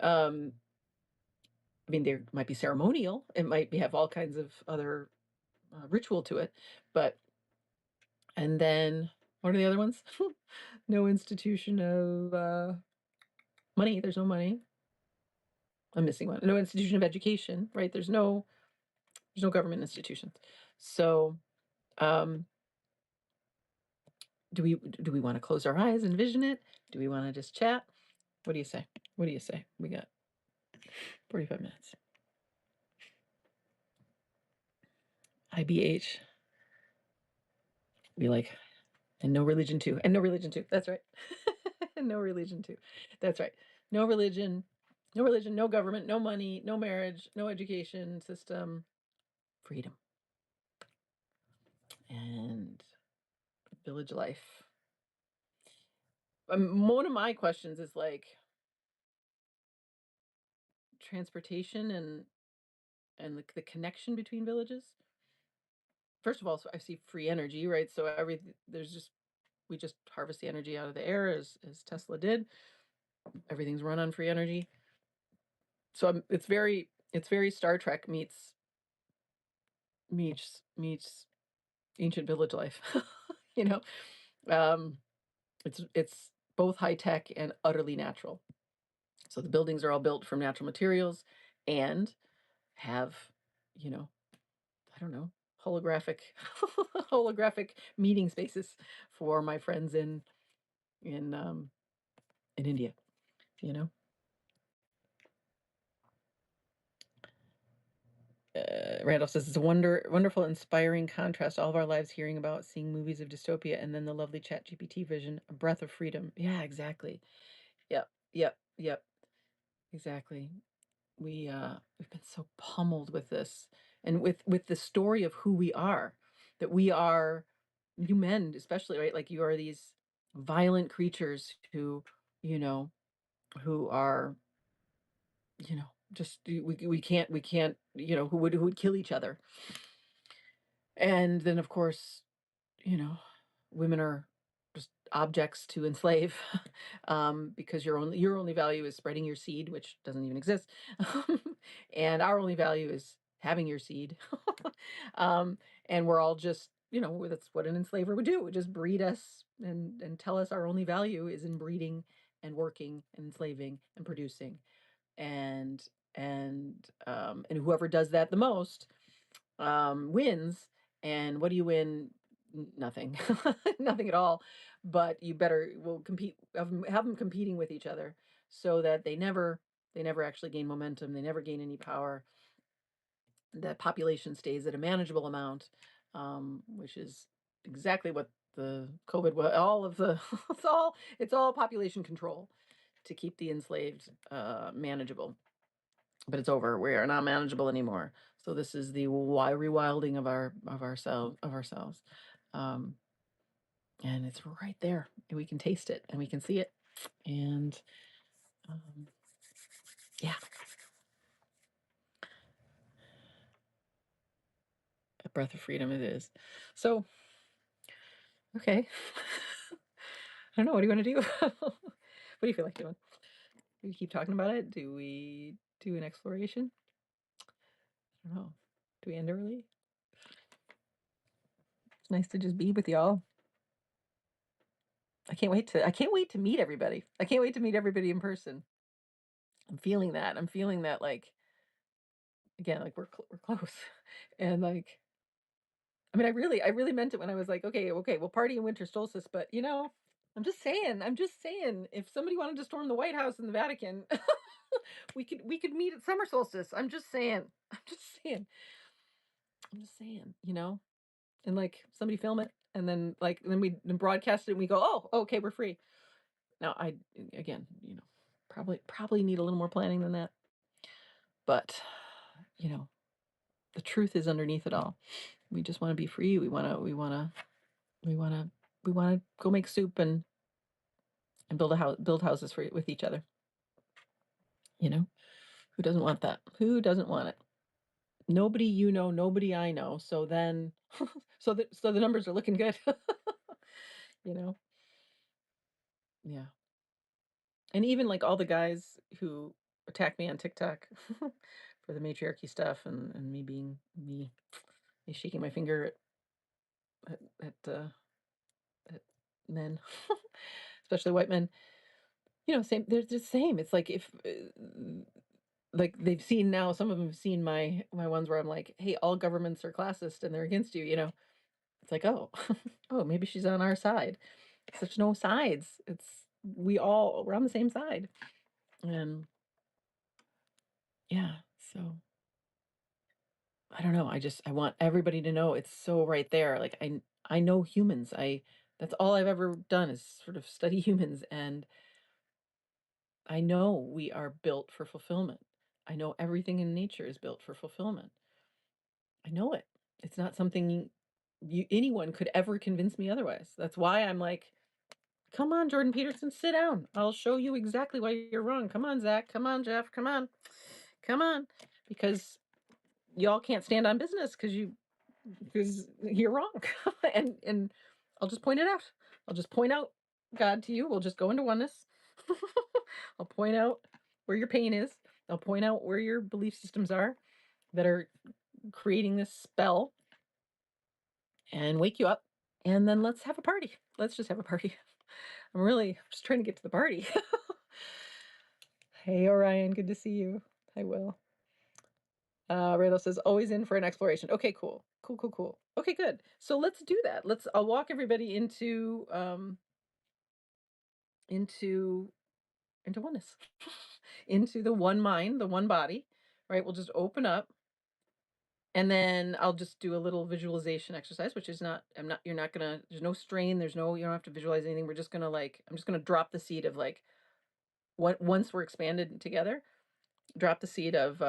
I mean, there might be ceremonial. It might have all kinds of other ritual to it, but and then what are the other ones? No institution of money. There's no money. I'm missing one. No institution of education, right? There's no government institutions. So, do we want to close our eyes, envision it? Do we want to just chat? What do you say? What do you say? We got 45 minutes. IBH. Be like, and no religion too. And no religion too. That's right. No religion too. That's right. No religion. No religion, no government, no money, no marriage, no education system, freedom. And village life. One of my questions is like transportation and the connection between villages. First of all, so I see free energy, right? So there's just we just harvest the energy out of the air as Tesla did. Everything's run on free energy. So it's very Star Trek meets ancient village life. you know, um, it's both high tech and utterly natural. So the buildings are all built from natural materials and have, you know, I don't know, holographic holographic meeting spaces for my friends in um in India, you know. Randall says it's a wonderful, inspiring contrast. All of our lives hearing about, seeing movies of dystopia, and then the lovely Chat GPT vision, a breath of freedom. Yeah, exactly. Yep, yep, exactly. We've been so pummeled with this, and with the story of who we are, that we are, you men especially, right? Like you are these violent creatures who, you know, who are, just we can't, who would kill each other. And then of course, you know, women are just objects to enslave, because your only value is spreading your seed, which doesn't even exist, and our only value is having your seed, um, and we're all just, that's what an enslaver would do, would just breed us and tell us our only value is in breeding and working and enslaving and producing, and and whoever does that the most, wins. And what do you win? Nothing, nothing at all. But you better will compete, have them competing with each other, so that they never actually gain momentum. They never gain any power. That population stays at a manageable amount, which is exactly what the COVID was. All of the it's all population control to keep the enslaved manageable. But it's over. We are not manageable anymore. So this is the rewilding of ourselves, um, and it's right there, and we can taste it, and we can see it, and um, yeah, a breath of freedom it is. So okay, I don't know. What do you want to do? What do you feel like doing? Do we keep talking about it? Do we do an exploration? I don't know. Do we end early? It's nice to just be with y'all. I can't wait to meet everybody. I can't wait to meet everybody in person. I'm feeling that. I'm feeling that, like, again, like we're close. And like, I mean, I really meant it when I was like, okay, we'll party in winter solstice, but I'm just saying, if somebody wanted to storm the White House and the Vatican, we could meet at summer solstice. I'm just saying, and like somebody film it, and then we then broadcast it, and we go, oh, okay, we're free. Now, again, probably need a little more planning than that, but you know, the truth is underneath it all. We just want to be free. We want to go make soup and build houses with each other. You know, who doesn't want that? Who doesn't want it? Nobody, nobody I know. So then, so the numbers are looking good. you know, yeah. And even like all the guys who attack me on TikTok for the matriarchy stuff, and me being me shaking my finger at men, especially white men. Same. They're the same. It's like, if like they've seen, now some of them have seen my ones where I'm like, hey, all governments are classist and they're against you. It's like, oh, oh, maybe she's on our side. There's no sides. We're on the same side. And yeah, so I don't know. I want everybody to know it's so right there. Like, I know humans. That's all I've ever done, is sort of study humans, and I know we are built for fulfillment. I know everything in nature is built for fulfillment. I know it. It's not something anyone could ever convince me otherwise. That's why I'm like, come on, Jordan Peterson, sit down. I'll show you exactly why you're wrong. Come on, Zach. Come on, Jeff. Come on. Come on. Because y'all can't stand on business because you're wrong. and I'll just point it out. I'll just point out God to you. We'll just go into oneness. I'll point out where your pain is. I'll point out where your belief systems are that are creating this spell and wake you up. And then let's have a party. Let's just have a party. I'm just trying to get to the party. Hey, Orion, good to see you. Hi, Will. Randall says, always in for an exploration. Okay, cool. Cool. Okay, good. So let's do that. I'll walk everybody into oneness, into the one mind, the one body, right? We'll just open up, and then I'll just do a little visualization exercise, which is you're not gonna, there's no strain, you don't have to visualize anything. We're just gonna I'm just gonna drop the seed of once we're expanded together, drop the seed of,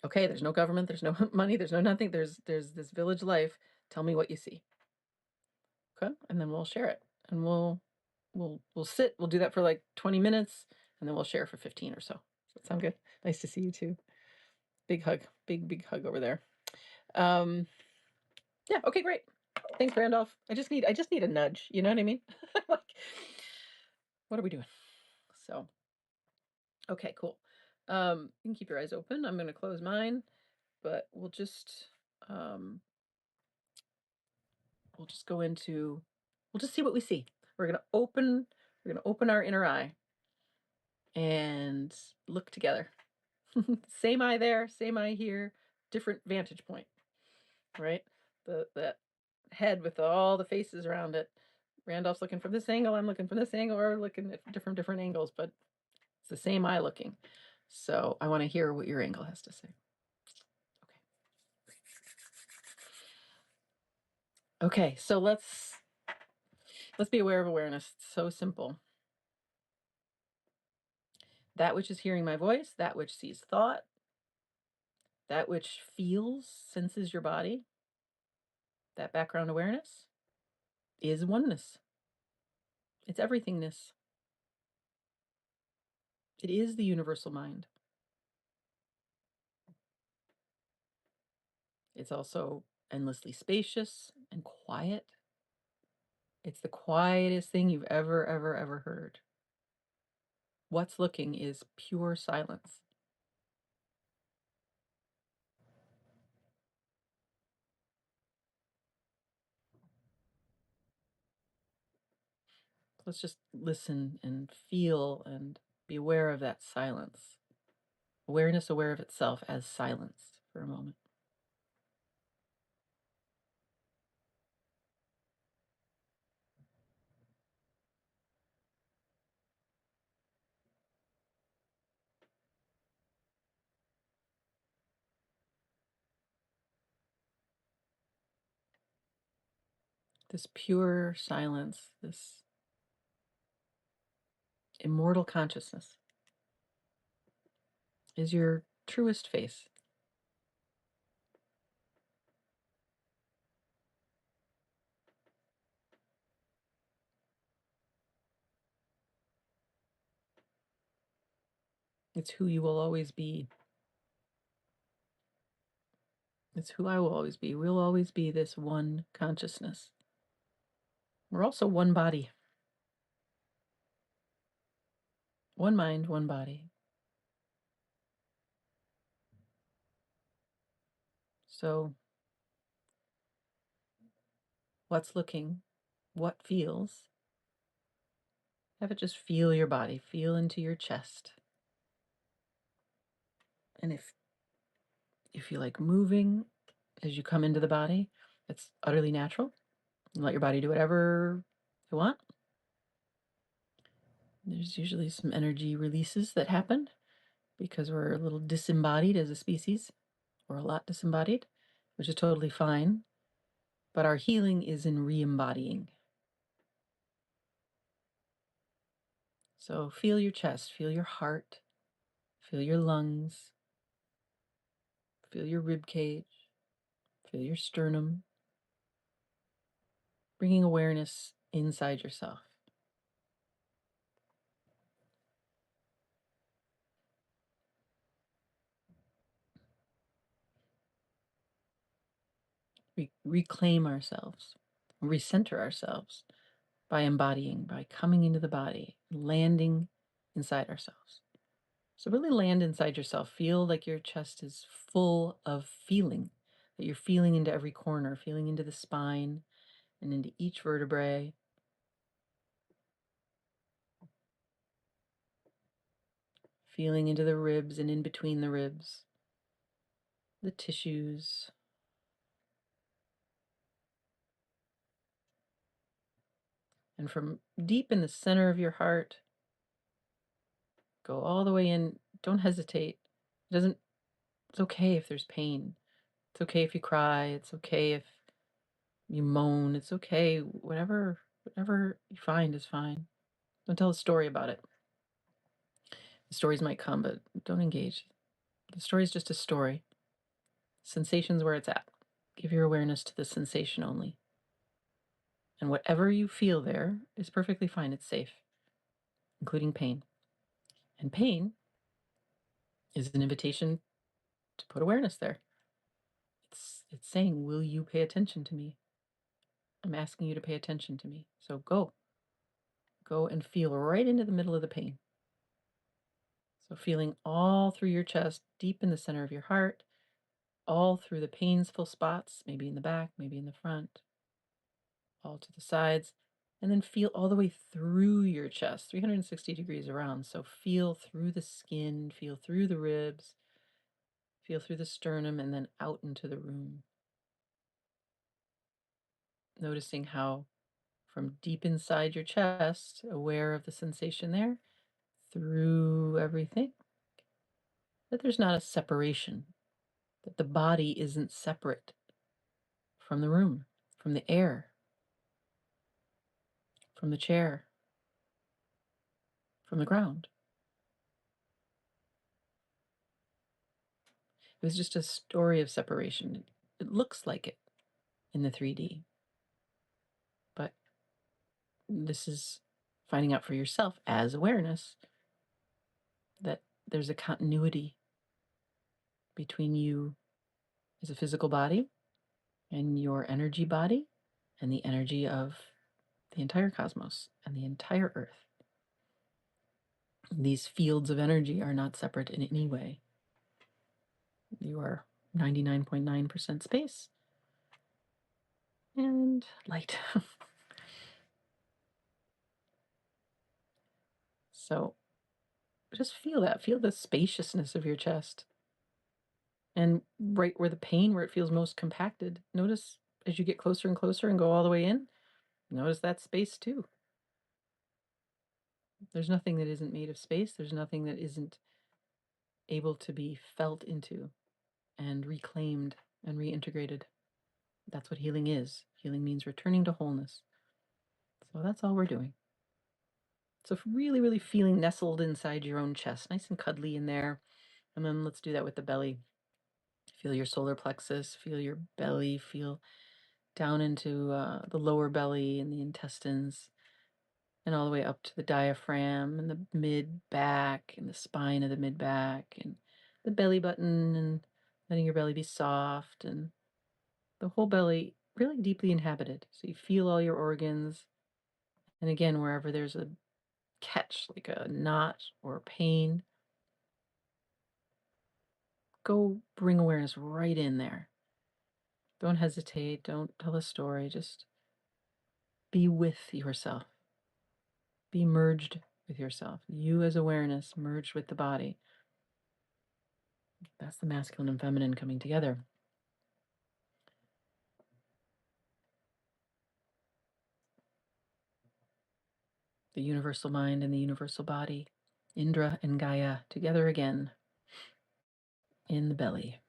okay, there's no government, there's no money, there's no nothing, there's this village life. Tell me what you see. Okay, and then we'll share it, and we'll sit. We'll do that for like 20 minutes, and then we'll share for 15 or so. Does that sound good? Nice to see you too. Big hug, big hug over there. Yeah. Okay, great. Thanks, Randolph. I just need a nudge. You know what I mean? Like, what are we doing? So, okay, cool. You can keep your eyes open. I'm going to close mine, but we'll just go into. We'll just see what we see. We're going to open our inner eye and look together. Same eye there, same eye here, different vantage point, right? That head with all the faces around it. Randolph's looking from this angle, I'm looking from this angle, or looking at different angles, but it's the same eye looking. So I want to hear what your angle has to say. Okay. Okay, so let's be aware of awareness. It's so simple. That which is hearing my voice, that which sees thought, that which feels, senses your body, that background awareness is oneness. It's everythingness. It is the universal mind. It's also endlessly spacious and quiet. It's the quietest thing you've ever heard. What's looking is pure silence. Let's just listen and feel and be aware of that silence. Awareness aware of itself as silence for a moment. This pure silence, this immortal consciousness is your truest face. It's who you will always be. It's who I will always be. We'll always be this one consciousness. We're also one body. One mind, one body. So, what's looking, what feels, have it just feel your body, feel into your chest. And if you feel like moving as you come into the body, it's utterly natural. You let your body do whatever you want. There's usually some energy releases that happen because we're a little disembodied as a species. We're a lot disembodied, which is totally fine. But our healing is in re-embodying. So feel your chest, feel your heart, feel your lungs, feel your rib cage, feel your sternum, bringing awareness inside yourself. Reclaim ourselves, recenter ourselves by embodying, by coming into the body, landing inside ourselves. So really land inside yourself. Feel like your chest is full of feeling, that you're feeling into every corner, feeling into the spine and into each vertebrae. Feeling into the ribs and in between the ribs, the tissues. And from deep in the center of your heart, go all the way in. Don't hesitate. It's okay if there's pain. It's okay if you cry. It's okay if you moan. It's okay. Whatever you find is fine. Don't tell a story about it. The stories might come, but don't engage. The story is just a story. Sensation's where it's at. Give your awareness to the sensation only. And whatever you feel there is perfectly fine. It's safe, including pain. And pain is an invitation to put awareness there. It's saying, will you pay attention to me? I'm asking you to pay attention to me. So go and feel right into the middle of the pain. So feeling all through your chest, deep in the center of your heart, all through the painful spots, maybe in the back, maybe in the front, all to the sides, and then feel all the way through your chest, 360 degrees around. So feel through the skin, feel through the ribs, feel through the sternum, and then out into the room. Noticing how from deep inside your chest, aware of the sensation there, through everything, that there's not a separation, that the body isn't separate from the room, from the air, from the chair, from the ground. It was just a story of separation. It looks like it in the 3D, but this is finding out for yourself as awareness that there's a continuity between you as a physical body and your energy body and the energy of the entire cosmos and the entire earth. These fields of energy are not separate in any way. You are 99.9% space and light. So just feel that. Feel the spaciousness of your chest. And right where the pain, where it feels most compacted, notice as you get closer and closer and go all the way in, notice that space too. There's nothing that isn't made of space. There's nothing that isn't able to be felt into and reclaimed and reintegrated. That's what healing is. Healing means returning to wholeness. So that's all we're doing. So really, really feeling nestled inside your own chest, nice and cuddly in there. And then let's do that with the belly. Feel your solar plexus, feel your belly, feel down into the lower belly and the intestines, and all the way up to the diaphragm and the mid back and the spine of the mid back and the belly button, and letting your belly be soft and the whole belly really deeply inhabited. So you feel all your organs. And again, wherever there's a catch, like a knot or pain, go bring awareness right in there. Don't hesitate. Don't tell a story. Just be with yourself. Be merged with yourself. You as awareness merged with the body. That's the masculine and feminine coming together. The universal mind and the universal body. Indra and Gaia together again in the belly.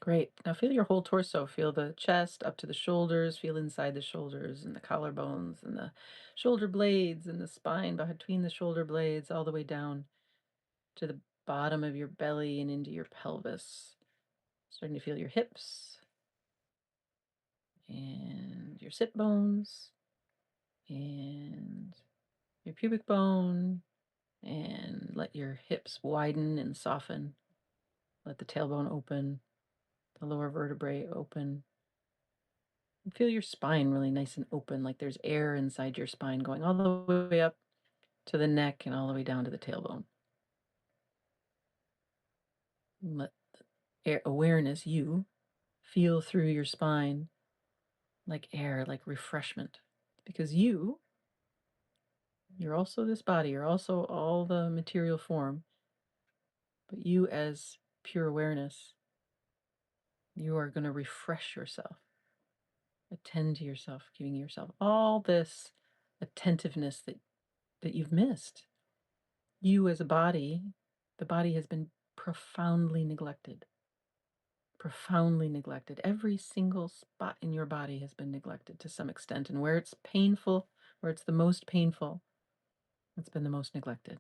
Great. Now feel your whole torso. Feel the chest up to the shoulders. Feel inside the shoulders and the collarbones and the shoulder blades and the spine between the shoulder blades, all the way down to the bottom of your belly and into your pelvis. Starting to feel your hips and your sit bones and your pubic bone, and let your hips widen and soften. Let the tailbone open, the lower vertebrae open. And feel your spine really nice and open, like there's air inside your spine going all the way up to the neck and all the way down to the tailbone. And let air awareness, you, feel through your spine like air, like refreshment. Because you're also this body, you're also all the material form, but you as pure awareness, you are going to refresh yourself, attend to yourself, giving yourself all this attentiveness that you've missed. You as a body, the body has been profoundly neglected. Profoundly neglected. Every single spot in your body has been neglected to some extent. And where it's painful, where it's the most painful, it's been the most neglected.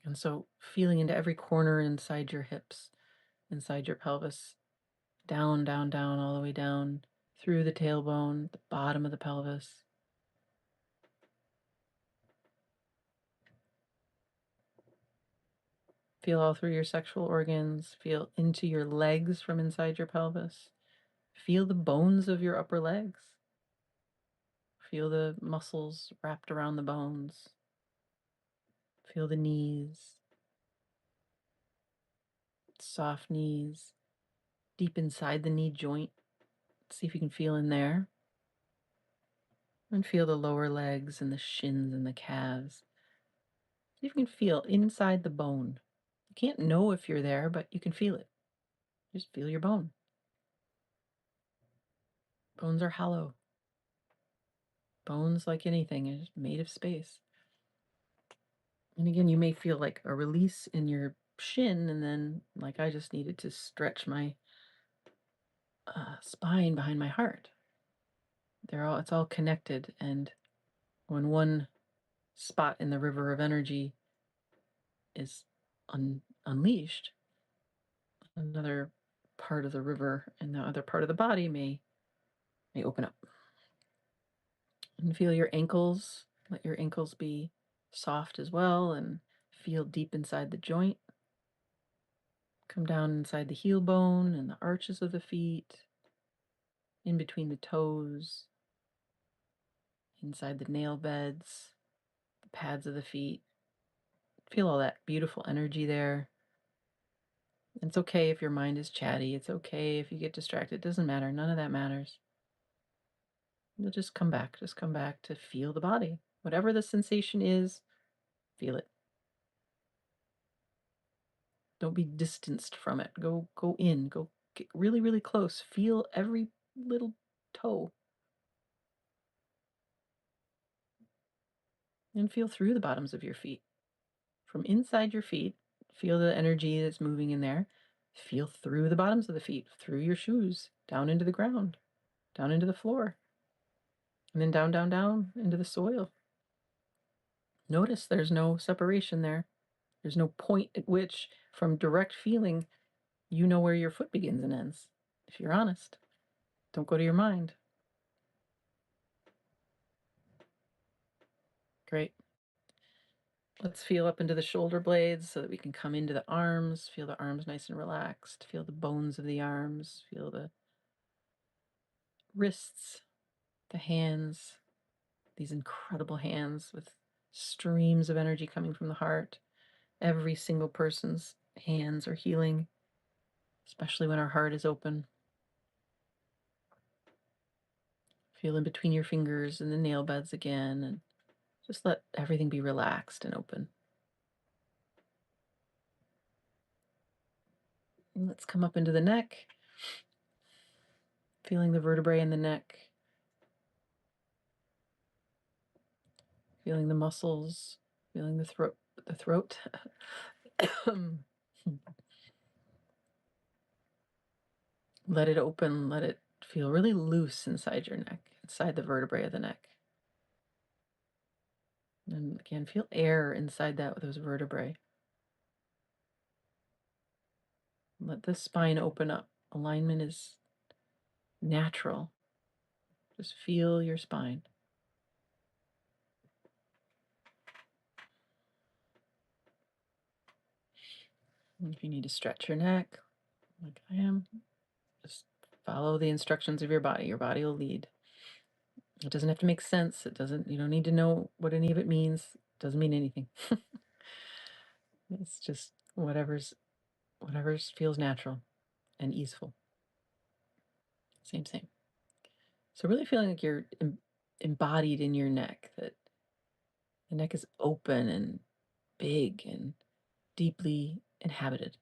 And so feeling into every corner inside your hips, inside your pelvis, down, down, down, all the way down through the tailbone, the bottom of the pelvis. Feel all through your sexual organs. Feel into your legs from inside your pelvis. Feel the bones of your upper legs. Feel the muscles wrapped around the bones. Feel the knees, soft knees, deep inside the knee joint. See if you can feel in there. And feel the lower legs and the shins and the calves. See if you can feel inside the bone. You can't know if you're there, but you can feel it. Just feel your bone. Bones are hollow. Bones, like anything, is made of space. And again, you may feel like a release in your shin, and then, like, I just needed to stretch my spine behind my heart. It's all connected, and when one spot in the river of energy is unleashed, another part of the river and the other part of the body may open up. And feel your ankles. Let your ankles be soft as well, and feel deep inside the joint. Come down inside the heel bone and the arches of the feet, in between the toes, inside the nail beds, the pads of the feet. Feel all that beautiful energy there. It's okay if your mind is chatty. It's okay if you get distracted. It doesn't matter. None of that matters. You'll just come back. Just come back to feel the body. Whatever the sensation is, feel it. Don't be distanced from it. Go in. Go get really, really close. Feel every little toe. And feel through the bottoms of your feet. From inside your feet, feel the energy that's moving in there. Feel through the bottoms of the feet, through your shoes, down into the ground, down into the floor, and then down, down, down into the soil. Notice there's no separation there. There's no point at which, from direct feeling, you know where your foot begins and ends. If you're honest, don't go to your mind. Great. Let's feel up into the shoulder blades so that we can come into the arms. Feel the arms nice and relaxed. Feel the bones of the arms. Feel the wrists, the hands, these incredible hands with streams of energy coming from the heart. Every single person's hands are healing, especially when our heart is open. Feel in between your fingers and the nail beds again, and just let everything be relaxed and open. And let's come up into the neck, feeling the vertebrae in the neck, feeling the muscles, feeling the throat, let it open, let it feel really loose inside your neck, inside the vertebrae of the neck. And again, feel air inside those vertebrae. Let the spine open up. Alignment is natural. Just feel your spine. And if you need to stretch your neck, like I am, just follow the instructions of your body. Your body will lead. It doesn't have to make sense. You don't need to know what any of it means. It doesn't mean anything. It's just whatever's feels natural and easeful. Same. So really feeling like you're embodied in your neck, that the neck is open and big and deeply inhabited.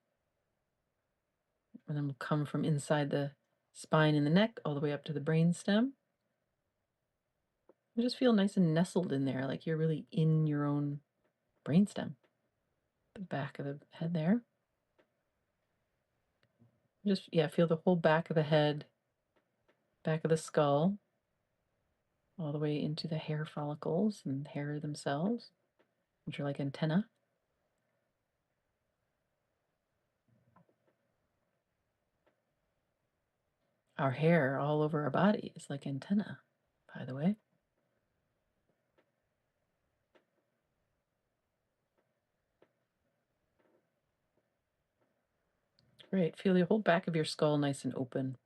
And then we'll come from inside the spine and the neck all the way up to the brain stem. You just feel nice and nestled in there, like you're really in your own brainstem. The back of the head there. Just, feel the whole back of the head, back of the skull, all the way into the hair follicles and hair themselves, which are like antennae. Our hair all over our body is like antenna, by the way. Great. Feel the whole back of your skull nice and open.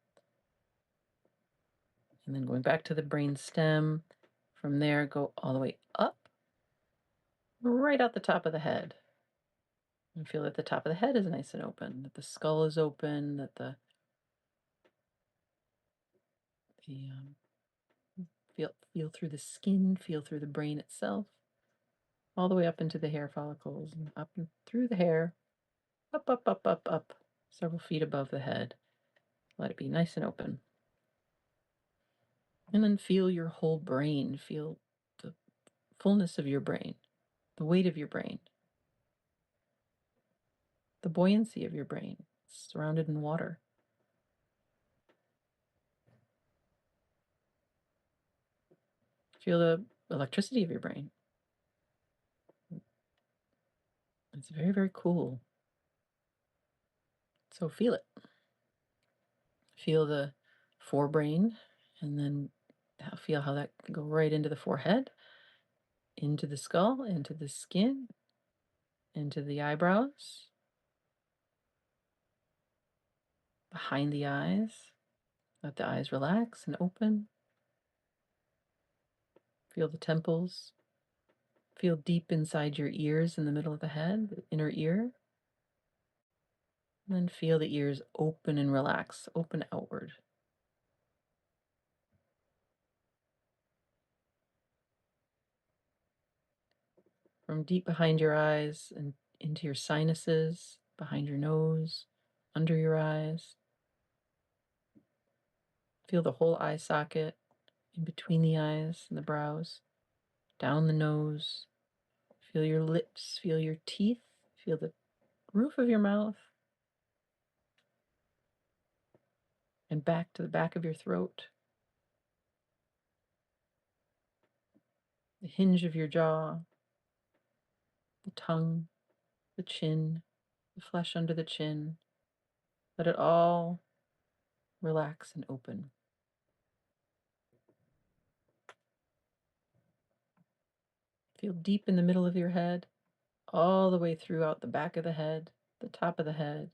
And then going back to the brain stem. From there, go all the way up, right out the top of the head. And feel that the top of the head is nice and open, that the skull is open, that feel through the skin, feel through the brain itself, all the way up into the hair follicles and up and through the hair, up, several feet above the head. Let it be nice and open. And then feel your whole brain, feel the fullness of your brain, the weight of your brain, the buoyancy of your brain, surrounded in water. Feel the electricity of your brain. It's very, very cool. So feel it. Feel the forebrain, and then feel how that can go right into the forehead, into the skull, into the skin, into the eyebrows, behind the eyes. Let the eyes relax and open. Feel the temples. Feel deep inside your ears in the middle of the head, the inner ear. And then feel the ears open and relax, open outward. From deep behind your eyes and into your sinuses, behind your nose, under your eyes. Feel the whole eye socket, in between the eyes and the brows, down the nose. Feel your lips, feel your teeth, feel the roof of your mouth, and back to the back of your throat, the hinge of your jaw, the tongue, the chin, the flesh under the chin. Let it all relax and open. Feel deep in the middle of your head, all the way throughout the back of the head, the top of the head,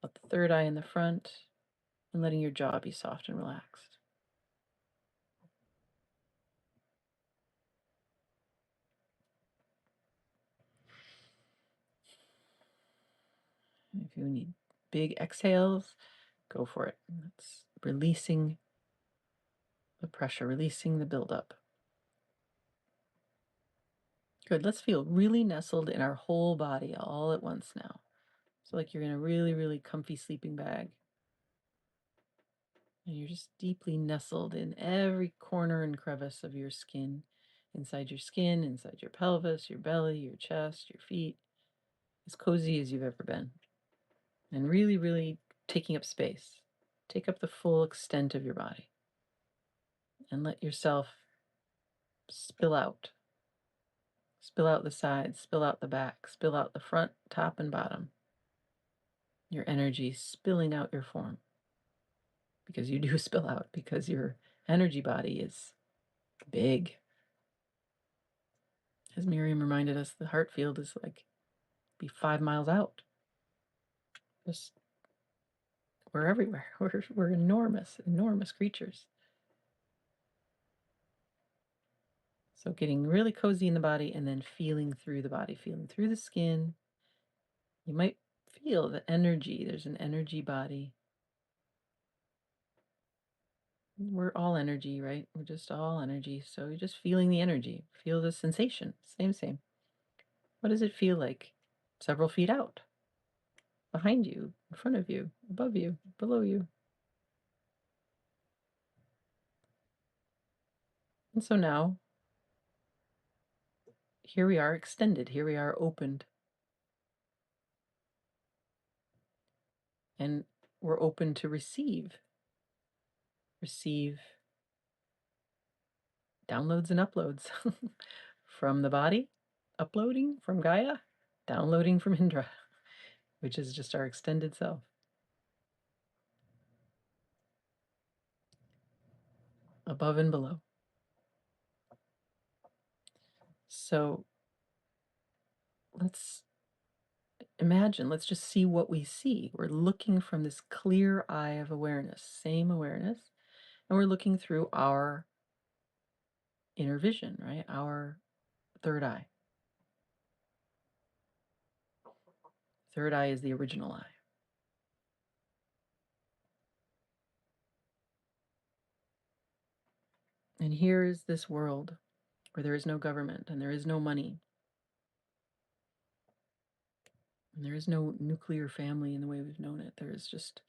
up the third eye in the front, and letting your jaw be soft and relaxed. If you need big exhales, go for it. That's releasing the pressure, releasing the buildup. Good. Let's feel really nestled in our whole body all at once now. So like you're in a really, really comfy sleeping bag. And you're just deeply nestled in every corner and crevice of your skin, inside your pelvis, your belly, your chest, your feet, as cozy as you've ever been. And really, really taking up space. Take up the full extent of your body and let yourself spill out. Spill out the sides, spill out the back, spill out the front, top, and bottom. Your energy spilling out your form. Because you do spill out, because your energy body is big. As Miriam reminded us, the heart field is like be 5 miles out. Just we're everywhere. We're enormous, enormous creatures. So getting really cozy in the body and then feeling through the body, feeling through the skin. You might feel the energy. There's an energy body. We're all energy, right? We're just all energy. So you're just feeling the energy. Feel the sensation. Same. What does it feel like? Several feet out. Behind you, in front of you, above you, below you. And so now, here we are extended. Here we are opened. And we're open to receive downloads and uploads from the body, uploading from Gaia, downloading from Indra, which is just our extended self. Above and below. So let's imagine, let's just see what we see. We're looking from this clear eye of awareness, same awareness, and we're looking through our inner vision, right? Our third eye. Third eye is the original eye. And here is this world where there is no government and there is no money. And there is no nuclear family in the way we've known it. There is just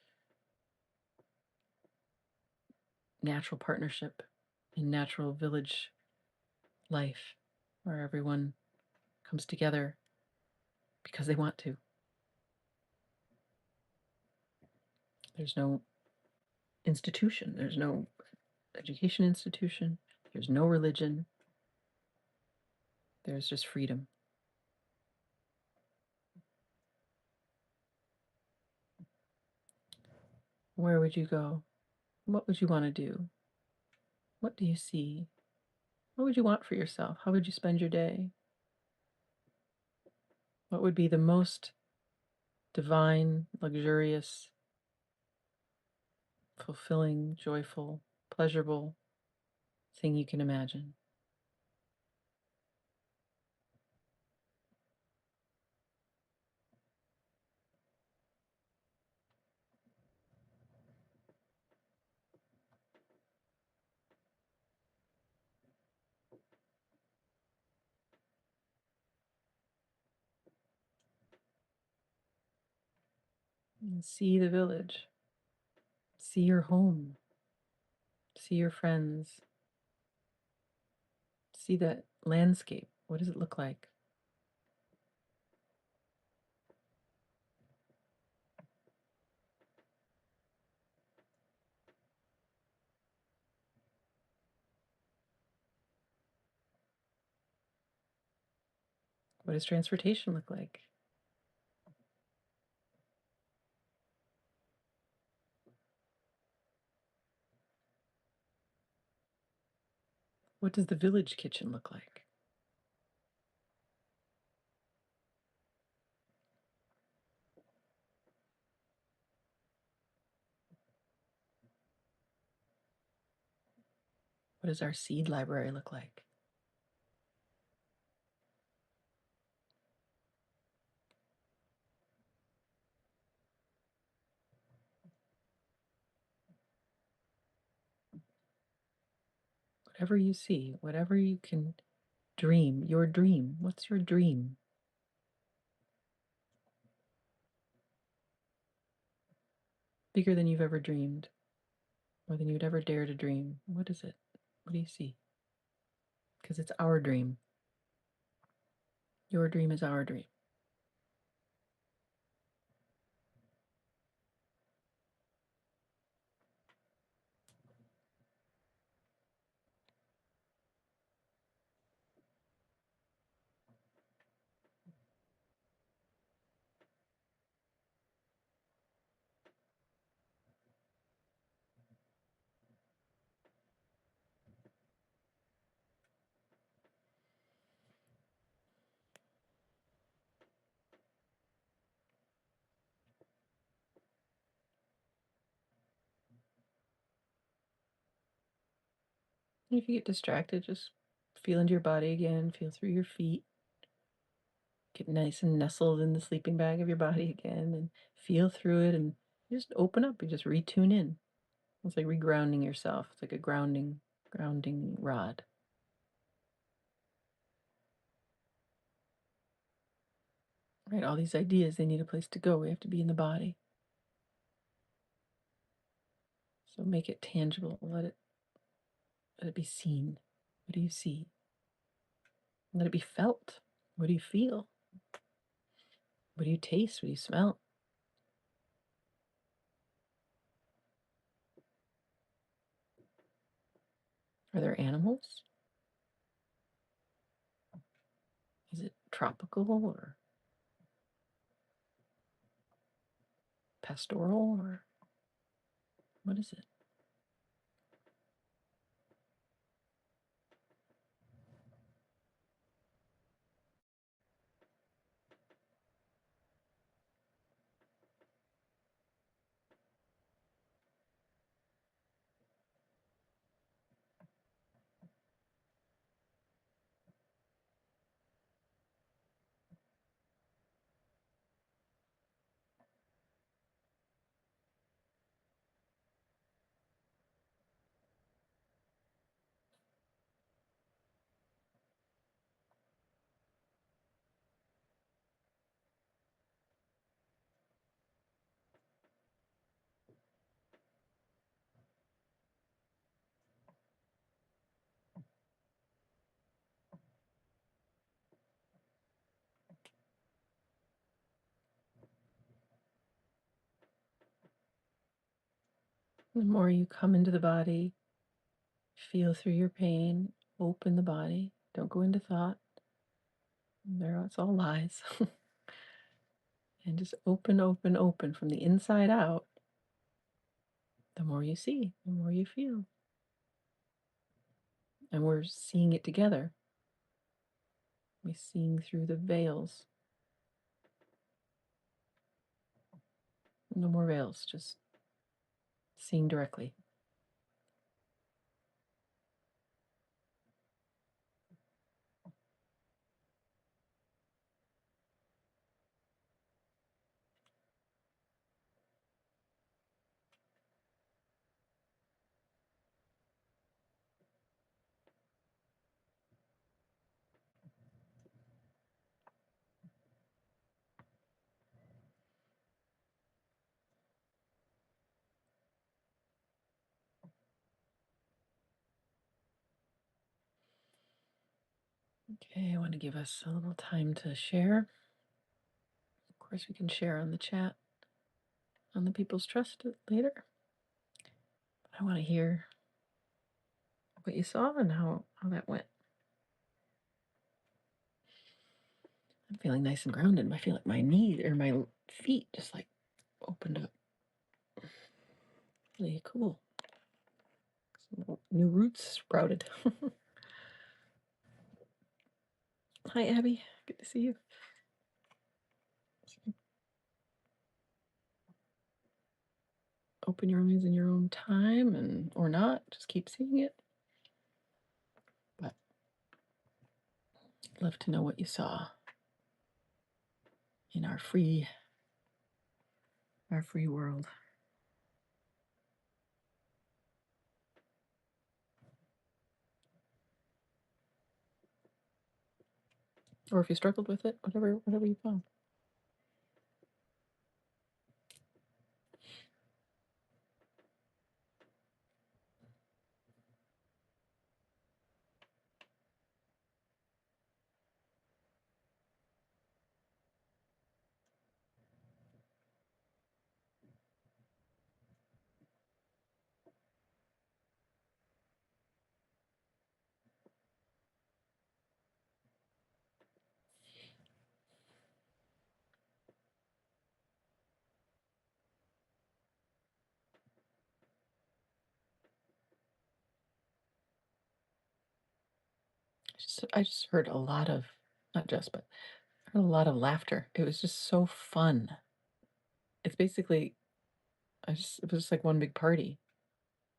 natural partnership and natural village life where everyone comes together because they want to. There's no institution. There's no education institution. There's no religion. There's just freedom. Where would you go? What would you want to do? What do you see? What would you want for yourself? How would you spend your day? What would be the most divine, luxurious, fulfilling, joyful, pleasurable thing you can imagine? And see the village. See your home. See your friends. See that landscape. What does it look like? What does transportation look like? What does the village kitchen look like? What does our seed library look like? Whatever you see, whatever you can dream, your dream. What's your dream? Bigger than you've ever dreamed, more than you'd ever dare to dream. What is it? What do you see? Because it's our dream. Your dream is our dream. If you get distracted, just feel into your body again, feel through your feet. Get nice and nestled in the sleeping bag of your body again and feel through it and just open up. You just retune in. It's like regrounding yourself. It's like a grounding rod. Right? All these ideas, they need a place to go. We have to be in the body. So make it tangible. Let it be seen. What do you see? Let it be felt. What do you feel? What do you taste? What do you smell? Are there animals? Is it tropical or pastoral or what is it? The more you come into the body, feel through your pain, open the body, don't go into thought. It's all lies. And just open, open, open from the inside out. The more you see, the more you feel. And we're seeing it together. We're seeing through the veils. No more veils, just seeing directly. Okay, I want to give us a little time to share. Of course, we can share on the chat on the People's Trust later. But I want to hear what you saw and how that went. I'm feeling nice and grounded. I feel like my knees or my feet just like opened up. Really cool. Some new roots sprouted. Hi, Abby. Good to see you. Open your eyes in your own time and or not. Just keep seeing it. But I'd love to know what you saw in our free world. Or if you struggled with it, whatever you found. I just heard a lot of, not just, but I heard a lot of laughter. It was just so fun. It's basically, it was just like one big party.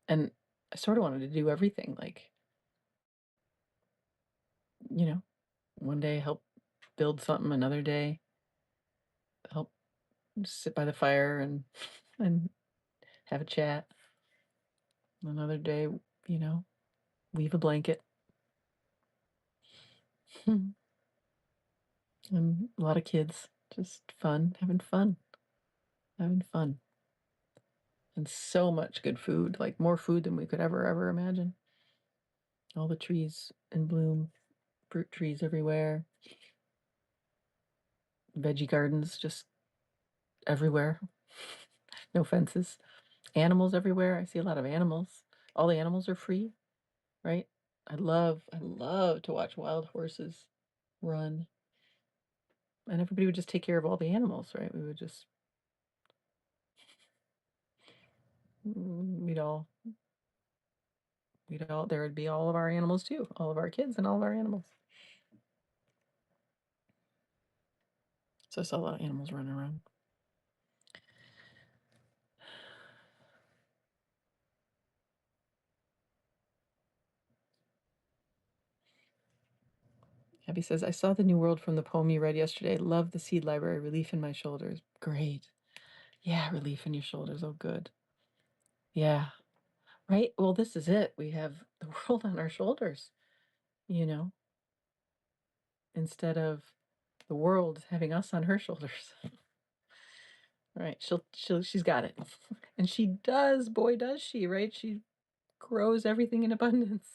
And I sort of wanted to do everything. Like, you know, one day help build something, another day help sit by the fire and and have a chat. Another day, you know, weave a blanket. And a lot of kids, just fun, having fun. And so much good food, like more food than we could ever imagine. All the trees in bloom, fruit trees everywhere, veggie gardens just everywhere, no fences, animals everywhere. I see a lot of animals. All the animals are free, right? I love to watch wild horses run. And everybody would just take care of all the animals, right? We would just, we'd all, there would be all of our animals too, all of our kids and all of our animals. So I saw a lot of animals running around. Abby says, I saw the new world from the poem you read yesterday. Love the seed library. Relief in my shoulders. Great. Yeah, relief in your shoulders. Oh, good. Yeah. Right. Well, this is it. We have the world on our shoulders, you know, instead of the world having us on her shoulders. Right. She's got it. And she does, boy, does she, right? She grows everything in abundance.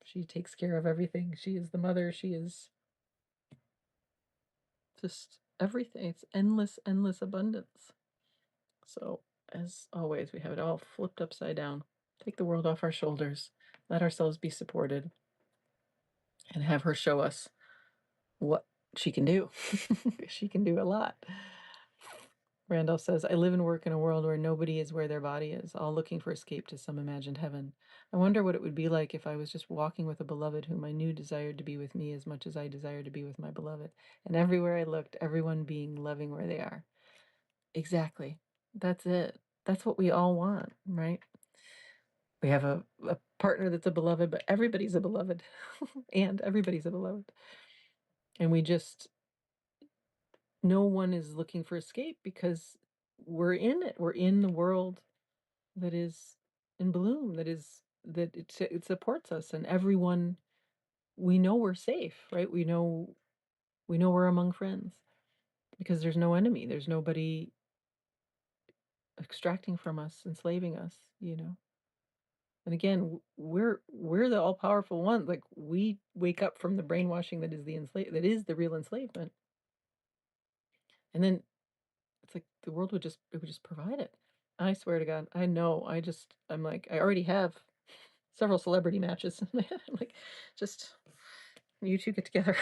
She takes care of everything. She is the mother. She is just everything. It's endless, endless abundance. So, as always, we have it all flipped upside down. Take the world off our shoulders, let ourselves be supported, and have her show us what she can do. She can do a lot. Randolph says, I live and work in a world where nobody is where their body is, all looking for escape to some imagined heaven. I wonder what it would be like if I was just walking with a beloved whom I knew desired to be with me as much as I desired to be with my beloved. And everywhere I looked, everyone being loving where they are. Exactly. That's it. That's what we all want, right? We have a partner that's a beloved, but everybody's a beloved. And everybody's a beloved. And we just, no one is looking for escape because we're in it. We're in the world that is in bloom, that it supports us, and everyone, we know we're safe, right? We know we're among friends because there's no enemy. There's nobody extracting from us, enslaving us, you know. And again, we're the all powerful ones. Like we wake up from the brainwashing that is that is the real enslavement. And then it's like the world it would just provide it. I swear to God, I know. I'm like, I already have several celebrity matches. I'm like, just you two get together.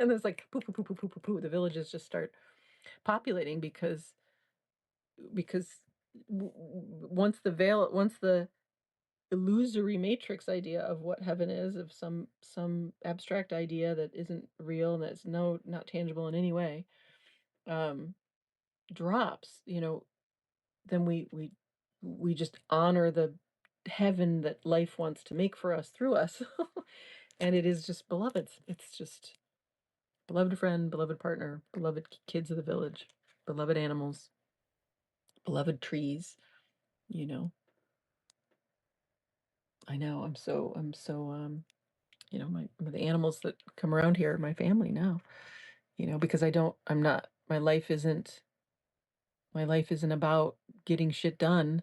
And there's like poo poo poo poo poo poo poo. The villages just start populating because once the illusory matrix idea of what heaven is, of some abstract idea that isn't real and that's not tangible in any way, um, drops, you know, then we just honor the heaven that life wants to make for us through us. And it is just beloved. It's just beloved friend, beloved partner, beloved kids of the village, beloved animals, beloved trees, you know. I know. I'm so you know, the animals that come around here are my family now, you know, because I'm not, my life isn't about getting shit done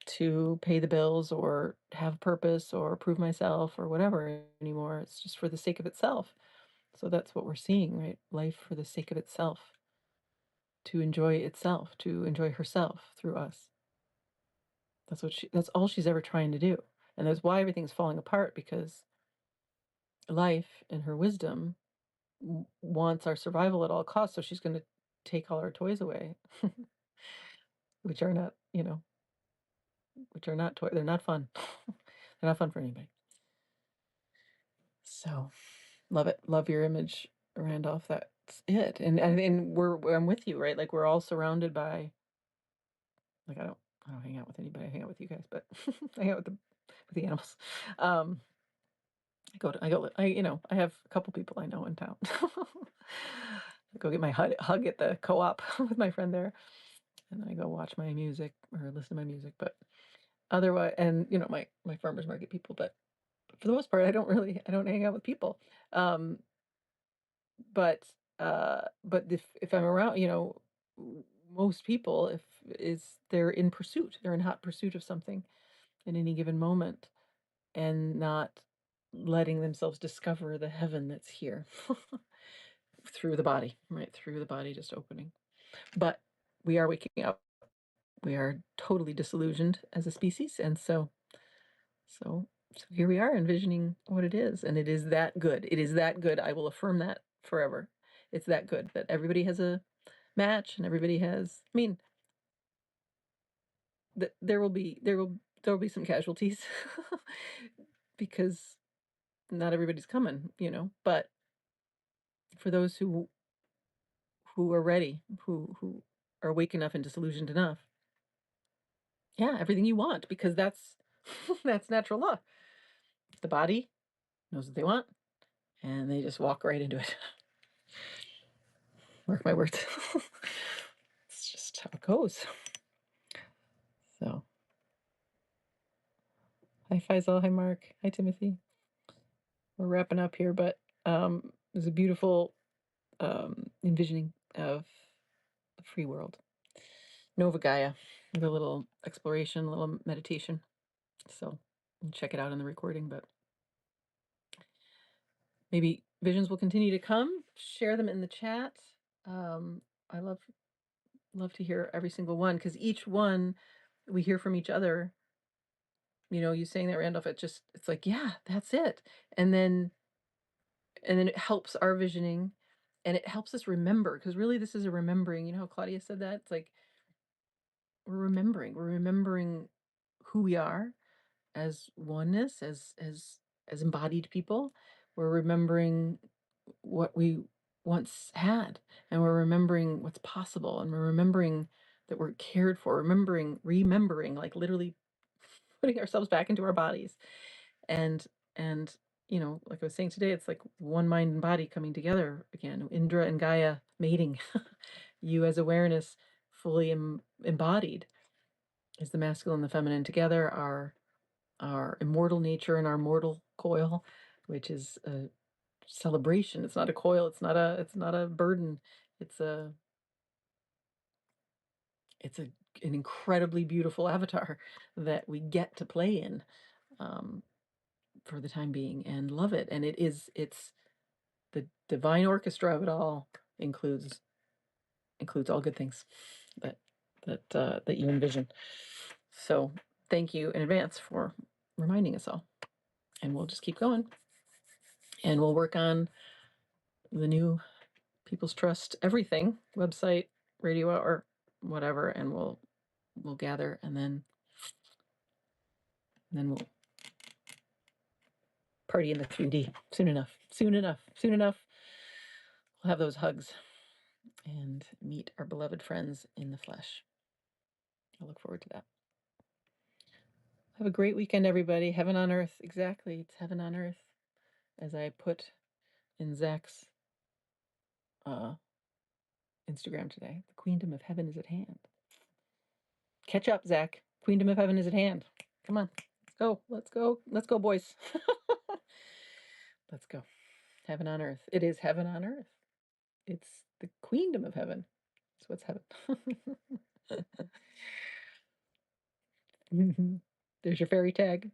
to pay the bills or have purpose or prove myself or whatever anymore. It's just for the sake of itself. So that's what we're seeing, right? Life for the sake of itself, to enjoy herself through us. That's all she's ever trying to do. And that's why everything's falling apart, because life in her wisdom wants our survival at all costs. So she's going to take all our toys away, which are not, you know, which are not toy. They're not fun. They're not fun for anybody. So love it. Love your image, Randolph. That's it. And I'm with you, right? Like we're all surrounded by, like I don't hang out with anybody. I hang out with you guys, but I hang out with the animals. Um, I have a couple people I know in town. I go get my hug at the co-op with my friend there, and I go watch my music or listen to my music. But otherwise, and my farmers market people. But for the most part, I don't hang out with people. Um, but if I'm around, most people, if is they're in pursuit, they're in hot pursuit of something in any given moment, and not letting themselves discover the heaven that's here through the body, right? Through the body, just opening. But we are waking up. We are totally disillusioned as a species, and so here we are envisioning what it is, and it is that good. It is that good. I will affirm that forever. It's that good that everybody has a match and everybody has. I mean, there will be some casualties because not everybody's coming, but for those who are ready, who are awake enough and disillusioned enough, yeah, everything you want, because that's that's natural law. The body knows what they want, and they just walk right into it. Mark my words. It's just how it goes. So, hi Faisal, hi Mark, hi Timothy. We're wrapping up here, but it was a beautiful envisioning of the free world. Nova Gaia, with a little exploration, a little meditation. So check it out in the recording, but maybe visions will continue to come. Share them in the chat. I love to hear every single one, because each one we hear from each other. You saying that, Randolph, it's like, yeah, that's it. And then it helps our visioning, and it helps us remember, because really this is a remembering. How Claudia said that? It's like we're remembering who we are as oneness, as embodied people. We're remembering what we once had, and we're remembering what's possible, and we're remembering that we're cared for, remembering, like literally putting ourselves back into our bodies. And like I was saying today, it's like one mind and body coming together again, Indra and Gaia mating. You as awareness, fully embodied, is the masculine and the feminine together, our immortal nature and our mortal coil, which is a celebration. It's not a coil, it's not a burden. It's an incredibly beautiful avatar that we get to play in, for the time being, and love it. And it's the divine orchestra of it all, includes all good things that you envision. So thank you in advance for reminding us all, and we'll just keep going, and we'll work on the new People's Trust everything website, radio or whatever, and we'll gather, and then we'll party in the 3D soon enough. We'll have those hugs and meet our beloved friends in the flesh. I look forward to that. Have a great weekend, everybody. Heaven on earth. Exactly. It's heaven on earth. As I put in Zach's Instagram today, the queendom of heaven is at hand. Catch up, Zach. Queendom of heaven is at hand. Come on. Let's go, boys. Let's go. Heaven on earth. It is heaven on earth. It's the queendom of heaven. That's what's heaven. There's your fairy tag.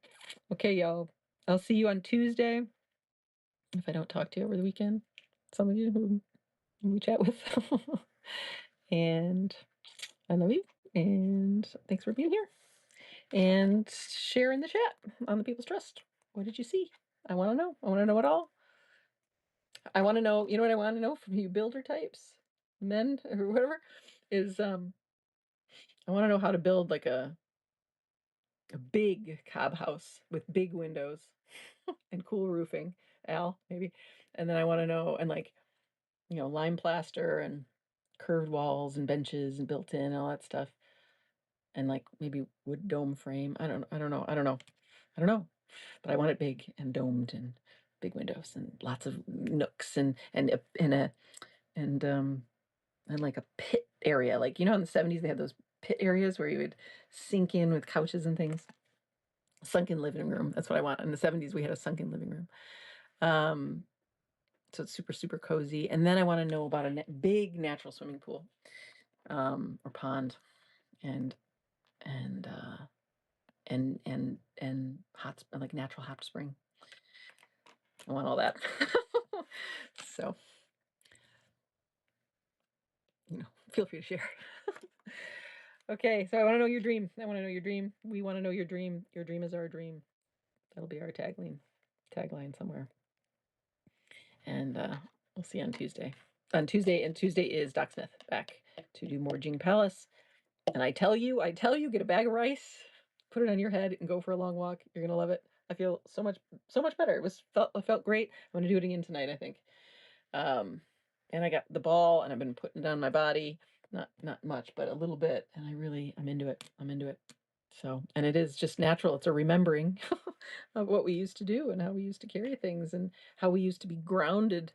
Okay, y'all. I'll see you on Tuesday, if I don't talk to you over the weekend. Some of you who we chat with. And I love you. And thanks for being here. And share in the chat on the People's Trust. What did you see? I want to know. I want to know it all. I want to know, what I want to know from you builder types, men or whatever, is I want to know how to build like a big cob house with big windows and cool roofing, Al, maybe. And then I want to know, and like, lime plaster and curved walls and benches and built in and all that stuff. And like maybe wood dome frame. I don't know. But I want it big and domed and big windows and lots of nooks and like a pit area. Like, in the 70s, they had those pit areas where you would sink in with couches and things. Sunken living room. That's what I want. In the 70s, we had a sunken living room. So it's super, super cozy. And then I want to know about a big natural swimming pool, or pond, and and like natural hot spring. I want all that. So, feel free to share. Okay, so I want to know your dream. I want to know your dream. We want to know your dream. Your dream is our dream. That'll be our tagline somewhere. And we'll see you on Tuesday. And Tuesday is Doc Smith back to do more Gene Palace. And I tell you, get a bag of rice, put it on your head, and go for a long walk. You're gonna love it. I feel so much better. It felt great. I'm gonna do it again tonight, I think. And I got the ball, and I've been putting it on my body, not much, but a little bit, and I'm into it. So, and it is just natural. It's a remembering of what we used to do and how we used to carry things and how we used to be grounded,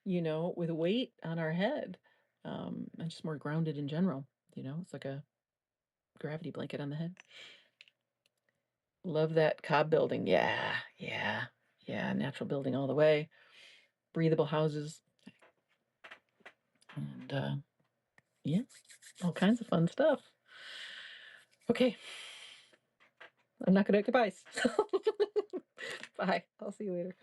with weight on our head, and just more grounded in general. It's like a gravity blanket on the head. Love that cob building. Yeah. Natural building all the way. Breathable houses. And yeah, all kinds of fun stuff. Okay. I'm not going to goodbyes. Bye. I'll see you later.